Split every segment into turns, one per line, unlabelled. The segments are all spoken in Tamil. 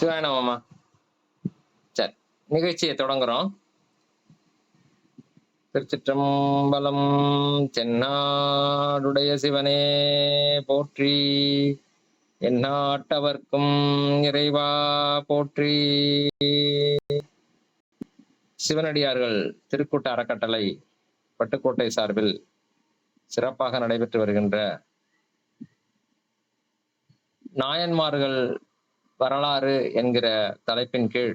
சிவாய நமமா. சரி, நிகழ்ச்சியை தொடங்குறோம். திருச்சிற்றம்பலம். தென்னாடுடைய சிவனே போற்றி, எந்நாட்டவர்க்கும் இறைவா போற்றி. சிவனடியார்கள் திருக்கூட்ட அறக்கட்டளை பட்டுக்கோட்டை சார்பில் சிறப்பாக நடைபெற்று வருகின்ற நாயன்மார்கள் வரலாறு என்கிற தலைப்பின் கீழ்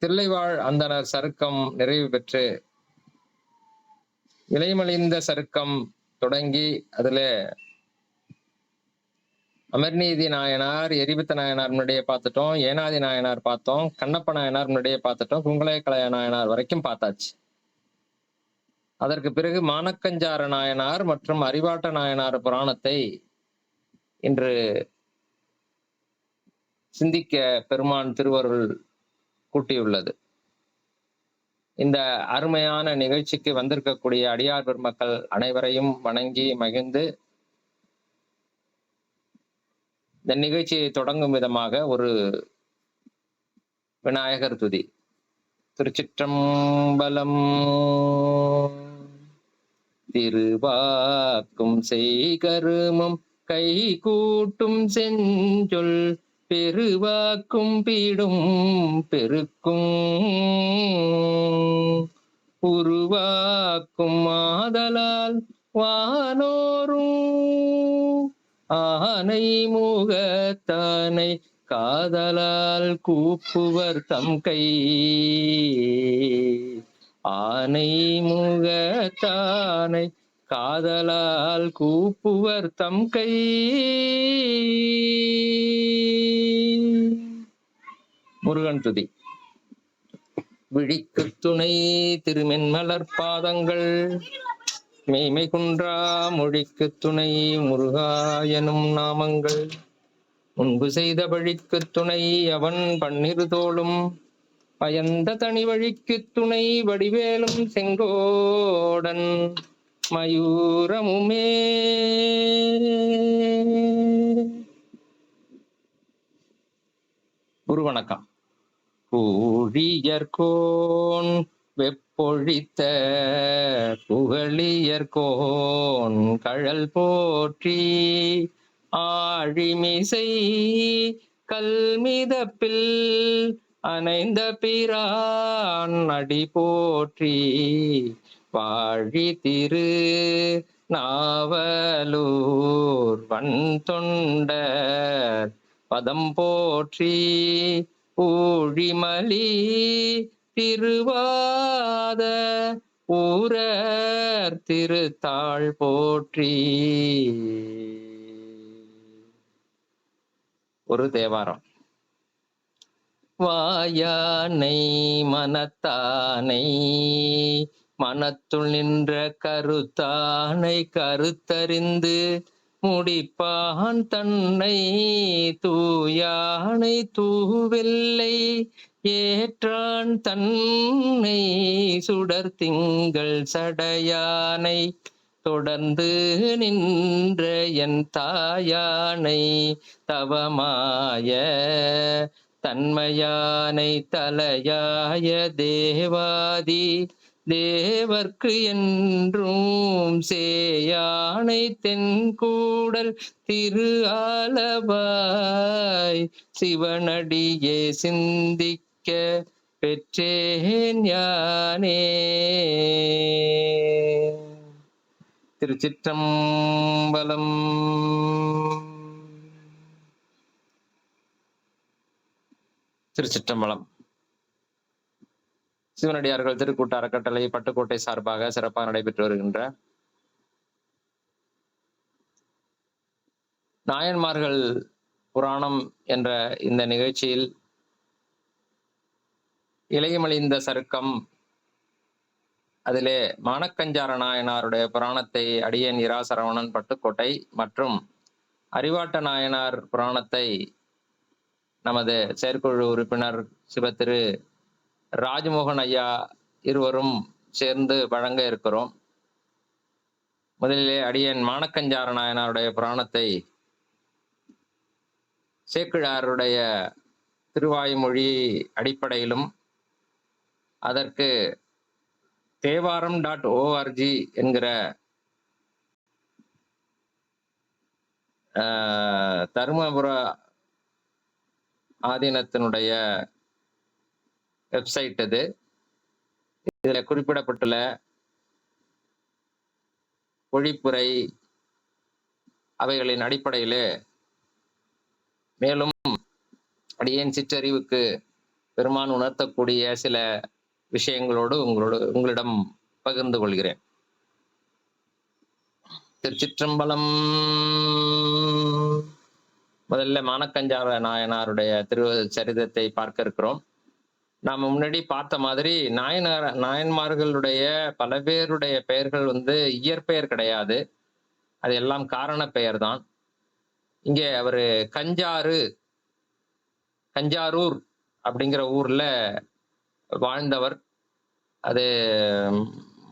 தில்லைவாழ் அந்தணர் சருக்கம் நிறைவு பெற்று இலைமலிந்த சருக்கம் தொடங்கி அதில் அமர்நீதி நாயனார், எரிபித்த நாயனார் முன்னாடியே பார்த்துட்டோம், ஏனாதி நாயனார் பார்த்தோம், கண்ணப்ப நாயனார் முன்னாடியே பார்த்துட்டோம், குங்குளையக்கலைய நாயனார் வரைக்கும் பார்த்தாச்சு. அதற்கு பிறகு மானக்கஞ்சார நாயனார் மற்றும் அறிவாட்ட நாயனார் புராணத்தை இன்று சிந்திக்க பெருமான் திருவருள் கூட்டியுள்ளது. இந்த அருமையான நிகழ்ச்சிக்கு வந்திருக்கக்கூடிய அடியார் பெருமக்கள் அனைவரையும் வணங்கி மகிழ்ந்து இந்த நிகழ்ச்சியை தொடங்கும் விதமாக ஒரு விநாயகர் துதி. திருச்சிற்றம்பலம். திருவாக்கும் செய்கருமம் கை கூட்டும் செஞ்சொல் பெருவாக்கும் பீடும் பெருக்கும் உருவாக்கும் ஆதலால் வானோரும் ஆனை முகத்தானை காதலால் கூப்புவர் தம் கை. ஆனை முகத்தானை காதலால் கூப்புவர் தம் கை. முருகன் துதி. விழிக்கு துணை திருமென்மலர் பாதங்கள் மெய்மை குன்றா மொழிக்கு துணை முருகா எனும் நாமங்கள் முன்பு செய்த வழிக்கு துணை அவன் பன்னிரு தோளும் பயந்த தனி வழிக்கு துணை வடிவேலும் செங்கோடன் மயூரமுமே. குரு வணக்கம். பூழியர்கோன் வெப்பொழித்த புகழியர்கோன் கழல் போற்றி ஆழிமிசை கல்மிதப்பில் அணைந்த பிரான் அடி போற்றி வாழி திரு நாவலூர் வன் தொண்டர் பதம் போற்றி ஊழிமலி திருவாத ஊரர் திருத்தாள் போற்றி. ஒரு தேவாரம். வாயானை மனத்தானை மனத்துள் நின்ற கருத்தானை கருத்தறிந்து முடிப்பான் தன்னை தூயானை தூவெல்லை ஏற்றான் தன்னை சுடர் திங்கள் சடையானை தொடர்ந்து நின்ற என் தாயானை தவமாய தன்மையானை தலையாய தேவாதி தேவர்க்கு என்றும் சேயானை தென்கூடல் திரு ஆலவாய் சிவனடியே சிந்திக்க பெற்றேன் யானே. திருச்சிற்றம்பலம். திருச்சிற்றம்பலம். சிவனடியார்கள் திருக்கூட்ட அறக்கட்டளை பட்டுக்கோட்டை சார்பாக சிறப்பாக நடைபெற்று வருகின்ற நாயன்மார்கள் புராணம் என்ற இந்த நிகழ்ச்சியில் இலைமலிந்த சருக்கம், அதிலே மானக்கஞ்சார நாயனாருடைய புராணத்தை அடியேன் இரா சரவணன் பட்டுக்கோட்டை மற்றும் அறிவாட்ட நாயனார் புராணத்தை நமது செயற்குழு உறுப்பினர் சிவத்திரு ராஜ்மோகன் ஐயா இருவரும் சேர்ந்து வழங்க இருக்கிறோம். முதலிலே அடியேன் மானக்கஞ்சார நாயனாருடைய புராணத்தை சேக்கிழாருடைய திருவாய்மொழி அடிப்படையிலும் அதற்கு தேவாரம்.org என்கிற தருமபுர ஆதீனத்தினுடைய வெப்சைட் இது. இதுல குறிப்பிடப்பட்டுள்ள பொழிப்புரை அவைகளின் அடிப்படையிலே மேலும் அடியேன் சிற்றறிவுக்கு பெருமான் உணர்த்தக்கூடிய சில விஷயங்களோடு உங்களிடம் பகிர்ந்து கொள்கிறேன். திருச்சிற்றம்பலம். முதல்ல மானக்கஞ்சார நாயனாருடைய சரிதத்தை பார்க்க இருக்கிறோம். நாம முன்னாடி பார்த்த மாதிரி நாயன்மார்களுடைய பல பேருடைய பெயர்கள் இயற்பெயர் கிடையாது, அது எல்லாம் காரண பெயர் தான். இங்கே அவரு கஞ்சாரூர் அப்படிங்கிற ஊர்ல வாழ்ந்தவர். அது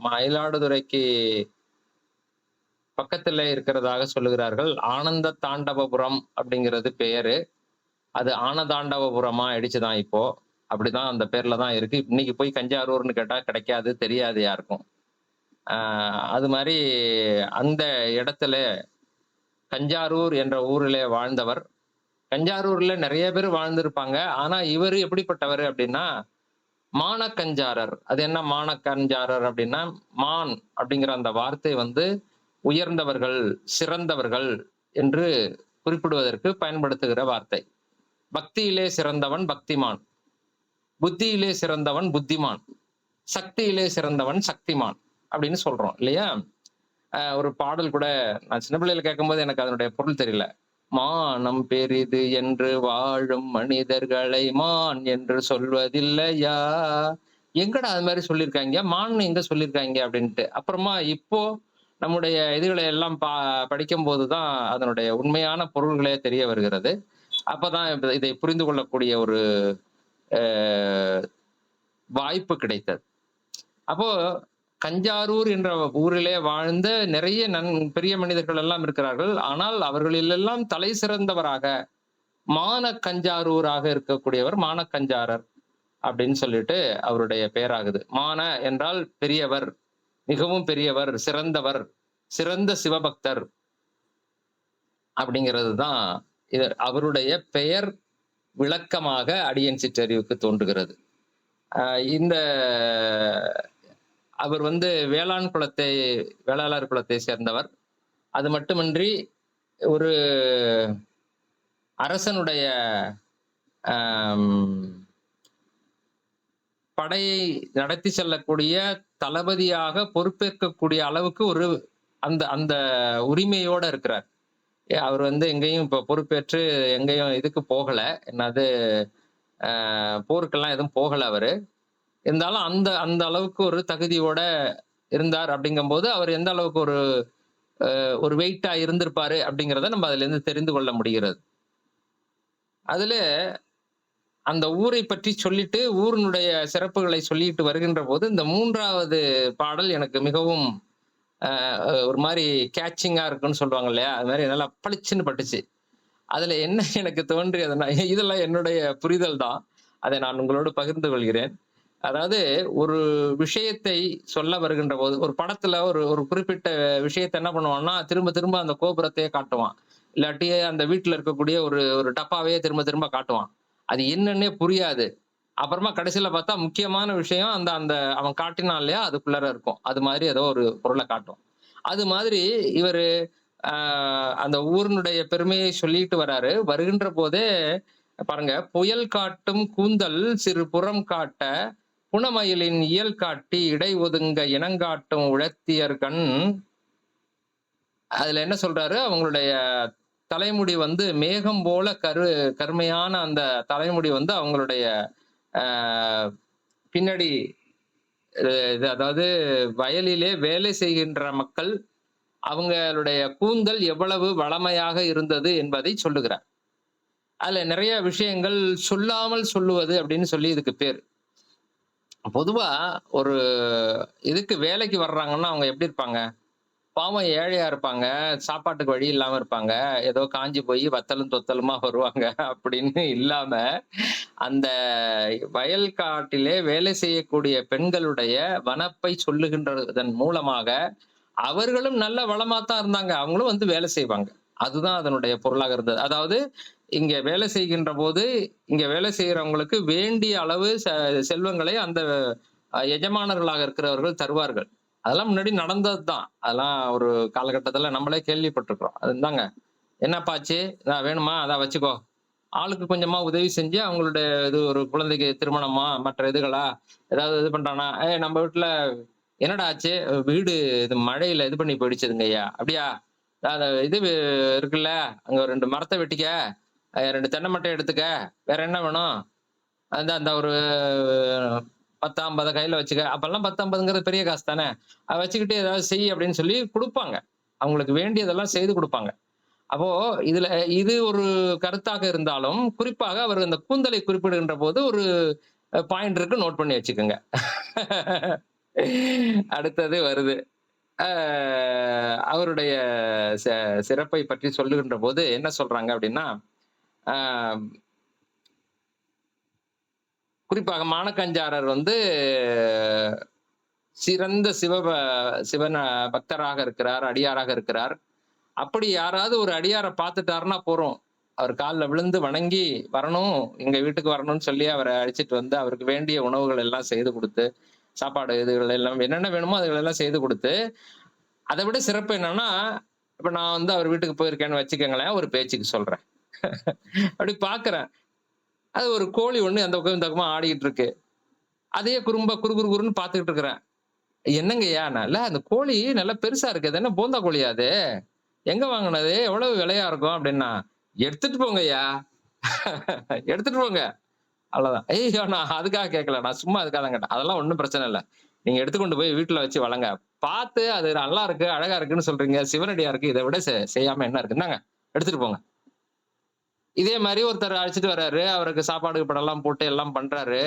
மயிலாடுதுறைக்கு பக்கத்துல இருக்கிறதாக சொல்லுகிறார்கள். ஆனந்த தாண்டவபுரம் அப்படிங்கிறது பெயரு. அது ஆனதாண்டவபுரமா ஆயிடுச்சுதான் இப்போ. அப்படிதான் அந்த பேர்ல தான் இருக்கு. இன்னைக்கு போய் கஞ்சாரூர்னு கேட்டா கிடைக்காது, தெரியாது யாருக்கும். அது மாதிரி அந்த இடத்துல கஞ்சாரூர் என்ற ஊரிலே வாழ்ந்தவர். கஞ்சாரூர்ல நிறைய பேர் வாழ்ந்திருப்பாங்க. ஆனா இவர் எப்படிப்பட்டவர் அப்படின்னா மானக்கஞ்சாரர். அது என்ன மானக்கஞ்சாரர் அப்படின்னா, மான் அப்படிங்கிற அந்த வார்த்தை உயர்ந்தவர்கள், சிறந்தவர்கள் என்று குறிப்பிடுவதற்கு பயன்படுத்துகிற வார்த்தை. பக்தியிலே சிறந்தவன் பக்திமான், புத்தியிலே சிறந்தவன் புத்திமான், சக்தியிலே சிறந்தவன் சக்திமான் அப்படின்னு சொல்றோம் இல்லையா? ஒரு பாடல் கூட நான் சின்ன பிள்ளையில கேட்கும்போது எனக்கு அதனுடைய பொருள் தெரியல. மானம் பெரிது என்று வாழும் மனிதர்களை மான் என்று சொல்வதில்லையா? எங்கடா அது மாதிரி சொல்லியிருக்காங்க, மான் எங்க சொல்லியிருக்காங்க அப்படின்ட்டு. அப்புறமா இப்போ நம்முடைய இதுகளை எல்லாம் படிக்கும் போதுதான் அதனுடைய உண்மையான பொருள்களே தெரிய வருகிறது. அப்பதான் இதை புரிந்து கொள்ளக்கூடிய ஒரு வாய்ப்பு கிடைத்தது. அப்போ கஞ்சாரூர் என்ற ஊரிலே வாழ்ந்த நிறைய பெரிய மனிதர்கள் எல்லாம் இருக்கிறார்கள். ஆனால் அவர்களிலெல்லாம் தலை சிறந்தவராக மானக்கஞ்சாரூராக இருக்கக்கூடியவர் மானக்கஞ்சாரர் அப்படின்னு சொல்லிட்டு அவருடைய பெயராகுது. மான என்றால் பெரியவர், மிகவும் பெரியவர், சிறந்தவர், சிறந்த சிவபக்தர் அப்படிங்கிறது தான் அவருடைய பெயர் விளக்கமாக அடியேன் சிற்றறிவுக்கு தோன்றுகிறது. இந்த அவர் வேளாளர் குலத்தை சேர்ந்தவர். அது மட்டுமின்றி ஒரு அரசனுடைய படையை நடத்தி செல்லக்கூடிய தளபதியாக பொறுப்பேற்கக்கூடிய அளவுக்கு ஒரு அந்த உரிமையோட இருக்கிறார். அவர் எங்கேயும் இப்ப பொறுப்பேற்று எங்கேயும் இதுக்கு போகல, என்னது போருக்கெல்லாம் எதுவும் போகல அவரு. இருந்தாலும் அந்த அளவுக்கு ஒரு தகுதியோட இருந்தார். அப்படிங்கும் போது அவர் எந்த அளவுக்கு ஒரு வெயிட்டா இருந்திருப்பாரு அப்படிங்கிறத நம்ம அதுல இருந்து தெரிந்து கொள்ள முடிகிறது. அதுல அந்த ஊரை பற்றி சொல்லிட்டு ஊரினுடைய சிறப்புகளை சொல்லிட்டு வருகின்ற போது இந்த 3வது பாடல் எனக்கு மிகவும் ஒரு மாதிரி கேட்சிங்கா இருக்குன்னு சொல்லுவாங்க இல்லையா, அது மாதிரி நல்லா பளிச்சுன்னு பட்டுச்சு. அதுல என்ன எனக்கு தோன்றியதுன்னா, இதெல்லாம் என்னுடைய புரிதல் தான், அதை நான் உங்களோடு பகிர்ந்து கொள்கிறேன். அதாவது ஒரு விஷயத்தை சொல்ல வருகின்ற போது ஒரு படத்துல ஒரு குறிப்பிட்ட விஷயத்தை என்ன பண்ணுவான்னா திரும்ப திரும்ப அந்த கோபுரத்தையே காட்டுவான், இல்லாட்டி அந்த வீட்டுல இருக்கக்கூடிய ஒரு டப்பாவையே திரும்ப திரும்ப காட்டுவான். அது என்னன்னே புரியாது. அப்புறமா கடைசியில பார்த்தா முக்கியமான விஷயம் அந்த அவன் காட்டினான் இல்லையா, அதுக்குள்ளார இருக்கும். அது மாதிரி ஏதோ ஒரு பொருளை காட்டும். அது மாதிரி இவரு அந்த ஊரினுடைய பெருமையை சொல்லிட்டு வராரு. வருகின்ற போதே பாருங்க, புயல் காட்டும் கூந்தல் சிறு புறம் காட்ட புனமயிலின் இயல் காட்டி இடை ஒதுங்க இனங்காட்டும் உழத்தியர்கண். அதுல என்ன சொல்றாரு, அவங்களுடைய தலைமுடி மேகம் போல கருமையான அந்த தலைமுடி அவங்களுடைய பின்னாடி, அதாவது வயலிலே வேலை செய்கின்ற மக்கள் அவங்களுடைய கூந்தல் எவ்வளவு வளமையாக இருந்தது என்பதை சொல்லுகிறார். அதுல நிறைய விஷயங்கள் சொல்லாமல் சொல்லுவது அப்படின்னு சொல்லி இதுக்கு பேர். பொதுவா ஒரு இதுக்கு வேலைக்கு வர்றாங்கன்னா அவங்க எப்படி இருப்பாங்க, பாவம் ஏழையா இருப்பாங்க. சாப்பாட்டுக்கு வழி இல்லாம இருப்பாங்க. ஏதோ காஞ்சு போய் வத்தலும் தொத்தலுமா வருவாங்க அப்படின்னு இல்லாம, அந்த வயல் காட்டிலே வேலை செய்யக்கூடிய பெண்களுடைய வனப்பை சொல்லுகின்றதன் மூலமாக, அவர்களும் நல்ல வளமாத்தான் இருந்தாங்க. அவங்களும் வந்து வேலை செய்வாங்க. அதுதான் அதனுடைய பொருளாக இருந்தது. அதாவது இங்க வேலை செய்கின்ற போது, இங்க வேலை செய்றவங்களுக்கு வேண்டிய அளவு செல்வங்களை அந்த எஜமானர்களாக இருக்கிறவர்கள் தருவார்கள். அதெல்லாம் முன்னாடி நடந்தது தான். அதெல்லாம் ஒரு காலகட்டத்துல நம்மளே கேள்விப்பட்டிருக்கிறோம். அதுதாங்க. "என்னப்பா ஆச்சு? வேணுமா? வச்சுக்கோ." ஆளுக்கு கொஞ்சமா உதவி செஞ்சு அவங்களுடைய இது ஒரு குழந்தைக்கு திருமணமா, மற்ற இதுகளா, ஏதாவது இது பண்றானா, நம்ம வீட்ல என்னடா ஆச்சு? வீடு இது மழையில இது பண்ணி போயிடுச்சுங்கய்யா." "அப்படியா? இது இருக்குல்ல, அங்க ஒரு 2 மரத்த வெட்டிக்க, 2 தென்னை மட்டைய எடுத்துக்க, வேற என்ன வேணும்? அந்த அந்த ஒரு 10, 50 கையில வச்சுக்க." அப்பல்லாம் 10, 50ங்கிறது பெரிய காசு தானே. அத வச்சுக்கிட்டு ஏதாவது செய் அப்படின்னு சொல்லி குடுப்பாங்க. அவங்களுக்கு வேண்டியதெல்லாம் செய்து குடுப்பாங்க. அப்போ இதுல இது ஒரு கருத்தாக இருந்தாலும், குறிப்பாக அவர் அந்த கூந்தலை குறிப்பிடுகின்ற போது ஒரு பாயிண்ட் இருக்கு. நோட் பண்ணி வச்சுக்கங்க. அடுத்தது வருது. அ அவருடைய ச சிறப்பை பற்றி சொல்லுகின்ற போது என்ன சொல்றாங்க அப்படின்னா, அ குறிப்பாக மானக்கஞ்சாரர் வந்து சிறந்த சிவன பக்தராக இருக்கிறார், அடியாராக இருக்கிறார். அப்படி யாராவது ஒரு அடியார பார்த்துட்டாருன்னா போறோம். அவர் கால்ல விழுந்து வணங்கி வரணும், எங்க வீட்டுக்கு வரணும்னு சொல்லி அவர அழைச்சிட்டு வந்து, அவருக்கு வேண்டிய உணவுகள் எல்லாம் செய்து குடுத்து, சாப்பாடு இதுகள் எல்லாம் என்னென்ன வேணுமோ அதுகள் எல்லாம் செய்து குடுத்து, அத விட சிறப்பு என்னன்னா, இப்ப நான் வந்து அவர் வீட்டுக்கு போயிருக்கேன்னு வச்சுக்கங்களேன், ஒரு பேச்சுக்கு சொல்றேன். அப்படி பார்க்கிறேன். அது ஒரு கோழி ஒண்ணு அந்த பக்கம் இந்த பக்கமா ஆடிக்கிட்டு இருக்கு. அதையே குறு குறு குறுன்னு பார்த்துக்கிட்டு இருக்கிறேன். "என்னங்கய்யா?" "இல்ல அந்த கோழி நல்லா பெருசா இருக்கு. அது என்ன போந்தா கோழியா அது? எங்க வாங்குனது? எவ்வளவு விலையா இருக்கும்?" அப்படின்னா, "எடுத்துட்டு போங்கய்யா. எடுத்துட்டு போங்க." அவ்வளவுதான். ஐயய்யோ! நான் அதுக்காக கேட்கல. நான் சும்மா அதுக்காக தான் கேட்டேன். அதெல்லாம் ஒண்ணும் பிரச்சனை இல்ல. நீங்க எடுத்துக்கொண்டு போய் வீட்ல வச்சு வளங்க. பார்த்து அது நல்லா இருக்கு, அழகா இருக்குன்னு சொல்றீங்க. சிவனடியாருக்கு இத விட செய்யாம என்ன இருக்கு? இந்தாங்க எடுத்துட்டு போங்க. இதே மாரி ஒருத்தர் அழைச்சுட்டு வர்றாரு. அவருக்கு சாப்பாடு கீப்பாடெல்லாம் போட்டு எல்லாம் பண்றாரு.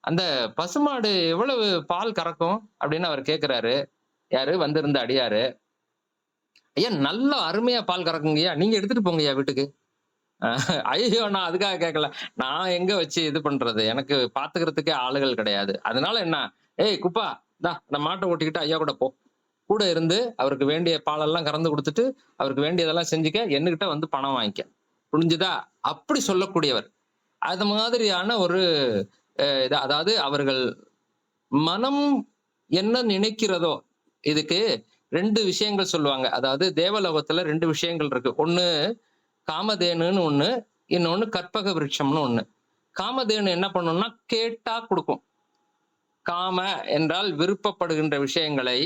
அந்த பசுமாடு எவ்வளவு பால் கறக்கும்? அப்படின்னு அவர் கேட்கிறாரு. யாரு? வந்திருந்த அடியாரு. ஐயா நல்லா அருமையா பால் கறக்குங்கய்யா. நீங்க எடுத்துட்டு போங்கய்யா வீட்டுக்கு. ஐயய்யோ! நான் அதுக்காக கேட்கல. நான் எங்க வச்சு இது பண்றது? எனக்கு பாத்துக்கிறதுக்கே ஆளுகள் கிடையாது. அதனால என்ன? "ஏய் குப்பா, இந்தா அந்த மாட்ட ஓட்டிக்கிட்டு ஐயா கூட போ. கூட இருந்து அவருக்கு வேண்டிய பாலெல்லாம் கறந்து குடுத்துட்டு, அவருக்கு வேண்டியதெல்லாம் செஞ்சுக்க. என்கிட்ட வந்து பணம் வாங்கிக்க. புரிஞ்சுதா?" அப்படி சொல்லக்கூடியவர். அது மாதிரியான ஒரு இது அதாவது அவர்கள் மனம் என்ன நினைக்கிறதோ, இதுக்கு 2 விஷயங்கள் சொல்லுவாங்க. அதாவது தேவலோகத்துல 2 விஷயங்கள் இருக்கு. ஒண்ணு காமதேனுன்னு ஒண்ணு, இன்னொன்னு கற்பக விருட்சம்னு ஒண்ணு. காமதேனு என்ன பண்ணும்னா, கேட்டா குடுக்கும். காம என்றால் விருப்பப்படுகின்ற விஷயங்களை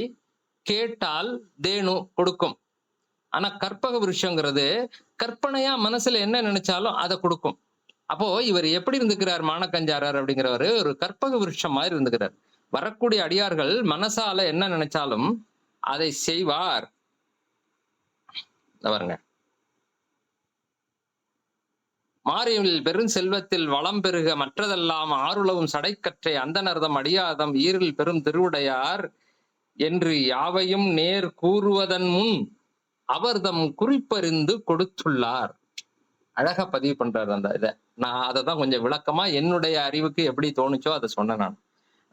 கேட்டால் தேனு கொடுக்கும். ஆனா கற்பக விருட்சம்ங்கிறது கற்பனையா மனசுல என்ன நினைச்சாலும் அத குடுக்கும். அப்போ இவர் எப்படி இருந்துக்கிறார் மானக்கஞ்சாரர் அப்படிங்கிறவரு, ஒரு கற்பக விருட்சம் மாரி இருந்துக்கிறார். வரக்கூடிய அடியார்கள் மனசால என்ன நினைச்சாலும் அதை செய்வார். இந்த பாருங்க. மாரியுள் பெருஞ்செல்வத்தில் வளம் பெருக மற்றதெல்லாம் ஆருலவும் சடைக்கற்றை அந்தணர்தம் அடியார்தம் ஈரில் பெரும் திருவுடையார் என்று யாவையும் நேர் கூறுவதன் முன் அவர்தம் குறிப்பறிந்து கொடுத்துள்ளார். அழகா பதிவு பண்றாரு அந்த இத. நான் அததான் கொஞ்சம் விளக்கமா என்னுடைய அறிவுக்கு எப்படி தோணுச்சோ அத சொன்னேன் நான்.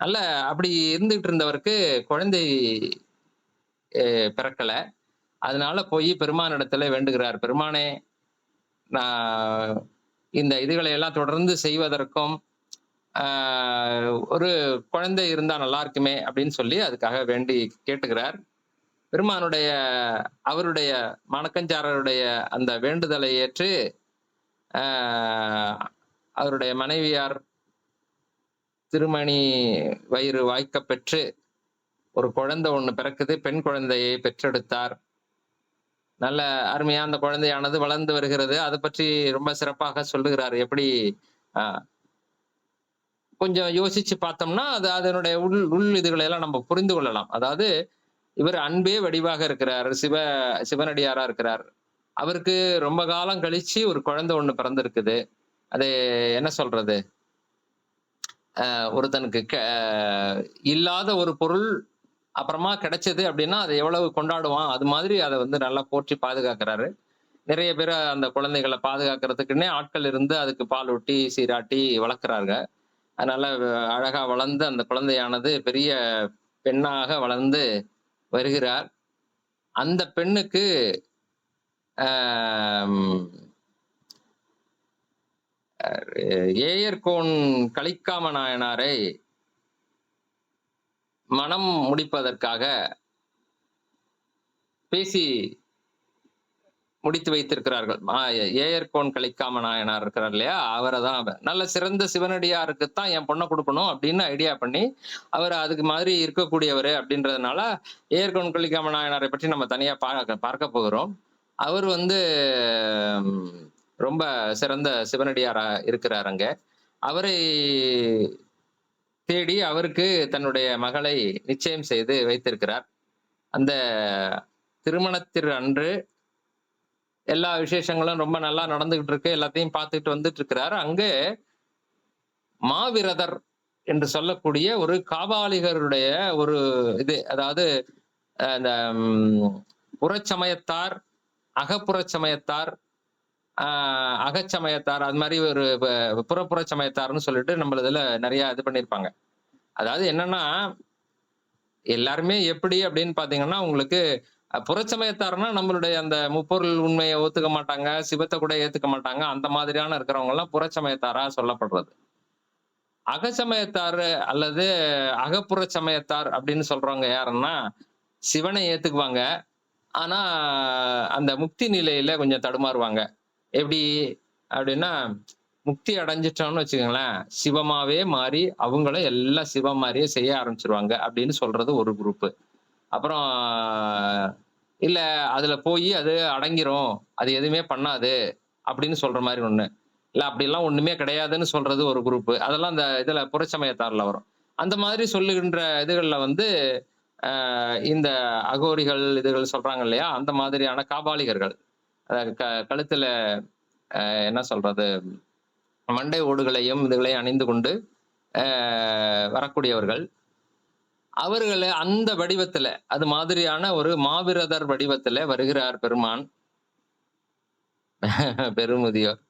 நல்ல அப்படி இருந்துகிட்டு இருந்தவருக்கு குழந்தை பிறக்கல. அதனால போய் பெருமானிடத்தில வேண்டுகிறார். பெருமானே, நான் இந்த இதுகளை எல்லாம் தொடர்ந்து செய்வதற்கும், ஆ ஒரு குழந்தை இருந்தா நல்லா இருக்குமே அப்படின்னு சொல்லி அதுக்காக வேண்டி கேட்டுக்கிறார். பெருமானுடைய அவருடைய மணக்கஞ்சாரருடைய அந்த வேண்டுதலை ஏற்று, ஆ அவருடைய மனைவியார் திருமணி வயிறு வாய்க்கப் பெற்று, ஒரு குழந்தை ஒண்ணு பிறக்குது. பெண் குழந்தையை பெற்றெடுத்தார். நல்ல அருமையா அந்த குழந்தையானது வளர்ந்து வருகிறது. அத பற்றி ரொம்ப சிறப்பாக சொல்லுகிறார். எப்படி அ கொஞ்சம் யோசிச்சு பார்த்தோம்னா, அது அதனுடைய உள் உள் இதுகளை எல்லாம் நம்ம புரிந்து கொள்ளலாம். அதாவது இவர் அன்பே வடிவாக இருக்கிறார். சிவனடியாரா இருக்கிறார். அவருக்கு ரொம்ப காலம் கழிச்சு ஒரு குழந்தை ஒண்ணு பிறந்திருக்குது. அது என்ன சொல்றது? ஒருத்தனுக்கு இல்லாத ஒரு பொருள் அப்புறமா கிடைச்சது அப்படின்னா, அத எவ்வளவு கொண்டாடுவான். அது மாதிரி அத வந்து நல்லா போற்றி பாதுகாக்கிறாரு. நிறைய பேரு அந்த குழந்தைகள பாதுகாக்கிறதுக்குன்னே ஆட்கள் இருந்து அதுக்கு பாலூட்டி, சீராட்டி வளர்க்கிறாங்க. அதனால அழகா வளர்ந்து அந்த குழந்தையானது பெரிய பெண்ணாக வளர்ந்து வருகிறார். அந்த பெண்ணுக்கு ஆம் ஏயர்கோன் கலிக்காம நாயனாரை மணம் முடிப்பதற்காக பேசி முடித்து வைத்திருக்கிறார்கள். ஏயர்கோன் கலிக்காம நாயனார் இருக்கிறார் இல்லையா? அவரதான் நல்ல சிறந்த சிவனடியாருக்குத்தான் என் பொண்ண குடுக்கணும் அப்படின்னு ஐடியா பண்ணி, அவர் அதுக்கு மாதிரி இருக்கக்கூடியவரு அப்படின்றதுனால, ஏயர்கோன் கலிக்காம நாயனாரை பற்றி நம்ம தனியா பார்க்க போகிறோம். அவர் வந்து ம் ரொம்ப சிறந்த சிவனடியாரா இருக்கிறார் அங்க. அவரை தேடி அவருக்கு தன்னுடைய மகளை நிச்சயம் செய்து வைத்திருக்கிறார். அந்த திருமணத்திற்கு அன்று எல்லா விசேஷங்களும் ரொம்ப நல்லா நடந்துகிட்டு இருக்கு. எல்லாத்தையும் பார்த்துட்டு வந்துட்டு இருக்கிறார். அங்க மாவிரதர் என்று சொல்லக்கூடிய ஒரு காபாலிகருடைய ஒரு இது, அதாவது அந்த புறச்சமயத்தார், அகப்புறச் சமயத்தார், அகச்சமயத்தார், அது மாதிரி ஒரு புறப்புற சமயத்தார்ன்னு சொல்லிட்டு நம்ம இதுல நிறைய இது பண்ணியிருப்பாங்க. அதாவது என்னன்னா, எல்லாருமே எப்படி அப்படின்னு பாத்தீங்கன்னா, உங்களுக்கு புறச்சமயத்தார்னா நம்மளுடைய அந்த முப்பொருள் உண்மையை ஒத்துக்க மாட்டாங்க, சிவத்தை கூட ஏத்துக்க மாட்டாங்க. அந்த மாதிரியான இருக்கிறவங்க எல்லாம் புறச்சமயத்தாரா சொல்லப்படுறது. அகச்சமயத்தார் அல்லது அகப்புற சமயத்தார் அப்படின்னு சொல்றவங்க யாருன்னா, சிவனை ஏத்துக்குவாங்க. ஆனா, அந்த முக்தி நிலையில கொஞ்சம் தடுமாறுவாங்க. எப்படி அப்படின்னா, முக்தி அடைஞ்சிட்டோம்னு வச்சுக்கோங்களேன், சிவமாவே மாறி அவங்களும் எல்லாம் சிவம் மாரியே செய்ய ஆரம்பிச்சுருவாங்க அப்படின்னு சொல்றது ஒரு குரூப். அப்புறம் இல்ல அதுல போயி அது அடங்கிரும். அது எதுவுமே பண்ணாது அப்படின்னு சொல்ற மாரி ஒண்ணு. இல்ல அப்படிலாம் ஒண்ணுமே கிடையாதுன்னு சொல்றது ஒரு குரூப். அதெல்லாம் அந்த இதுல புறச்சமயத்தார்ல வரும். அந்த மாதிரி சொல்லுகின்ற இதுகள்ல வந்து இந்த அகோரிகள் இதுகள் சொல்றாங்க இல்லையா? அந்த மாதிரியான காபாலிகர்கள். கழுத்துல என்ன சொல்றது? மண்டை ஓடுகளையும் இதுகளையும் அணிந்து கொண்டு வரக்கூடியவர்கள். அவர்கள அந்த வடிவத்துல, அது மாதிரியான ஒரு மாவிரதர் வடிவத்துல வருகிறார் பெருமான். பெருமுதியோர்.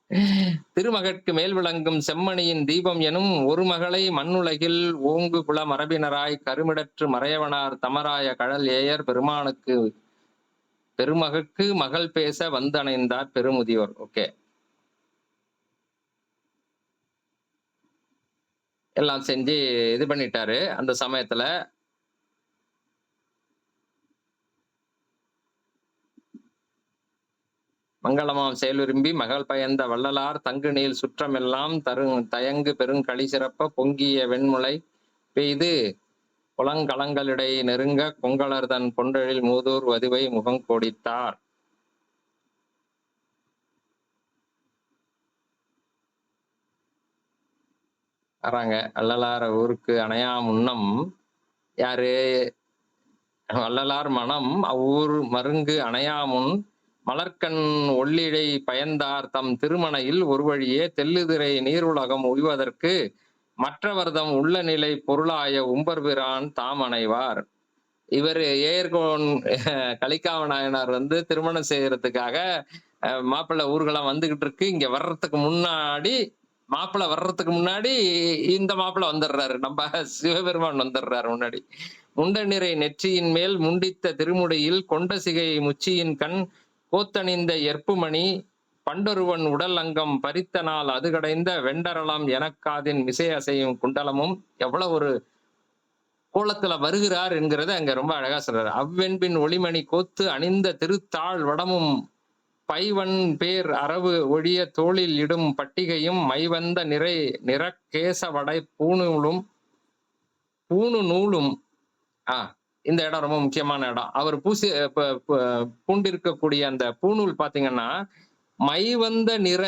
திருமகட்கு மேல் விளங்கும் செம்மணியின் தீபம் எனும் ஒரு மகளை மண்ணுலகில் ஓங்கு குல மரபினராய் கருமிடற்று மறையவனார் தமராய கழல் ஏயர் பெருமானுக்கு பெருமகற்கு மகள் பேச வந்தணைந்தார் பெருமுதியோர். ஓகே. எல்லாம் செஞ்சு இது பண்ணிட்டாரு அந்த சமயத்துல. மங்களமாம் செயல் விரும்பி மகள் பயந்த வள்ளலார் தங்கு நீள் சுற்றமெல்லாம் தயங்கு பெருங்களி சிறப்ப பொங்கிய வெண்முளை பெய்து புலங்களங்களிடை நெருங்க கொங்கலர் தன் பொன்றெழில் மூதூர் வதுவை முகங்கொடித்தார். வராங்க. வள்ளலார் ஊருக்கு அணையா முன்னம் யாரு? வள்ளலார் மனம் அவ்வூர் மருங்கு அணையாமுன் மலர்க்கண் ஒள்ளிழை பயந்தார் தம் திருமணையில் ஒரு வழியே தெல்லுதிரை நீருலகம் உய்வதற்கு மற்றவர்தம் உள்ள நிலை பொருளாய உம்பர்பிரான் தாம் அணைவார். இவர் ஏயர்கோன் கலிக்காம நாயனார் வந்து திருமணம் செய்யறதுக்காக மாப்பிள்ளை ஊர்வலம் வந்துகிட்டு இருக்கு. இங்க வர்றதுக்கு முன்னாடி இந்த மாப்பிள்ளை வந்துடுறாரு. நம்ம சிவபெருமான் வந்துடுறாரு முன்னாடி. முண்ட நிறை நெற்றியின் மேல் முண்டித்த திருமுடியில் கொண்ட சிகை முச்சியின் கண் கோத்தணிந்த எற்புமணி பண்டொருவன் உடல் அங்கம் பறித்த நாள் அது கடைந்த வெண்டரளம் எனக்காதின் மிசை அசையும் குண்டலமும் எவ்வளவு ஒரு கோலத்துல வருகிறார் என்கிறத அங்க ரொம்ப அழகா சொல்றாரு. அவ்வென்பின் ஒளிமணி கோத்து அணிந்த திருத்தாள் வடமும் பைவன் பேர் அரவு ஒழிய தோளில் இடும் பட்டிகையும் மைவந்த நிறக்கேச வடை பூணு நூலும் இந்த இடம் ரொம்ப முக்கியமான இடம். அவர் பூண்டிருக்கக்கூடிய அந்த பூணூல் பாத்தீங்கன்னா மைவந்த நிற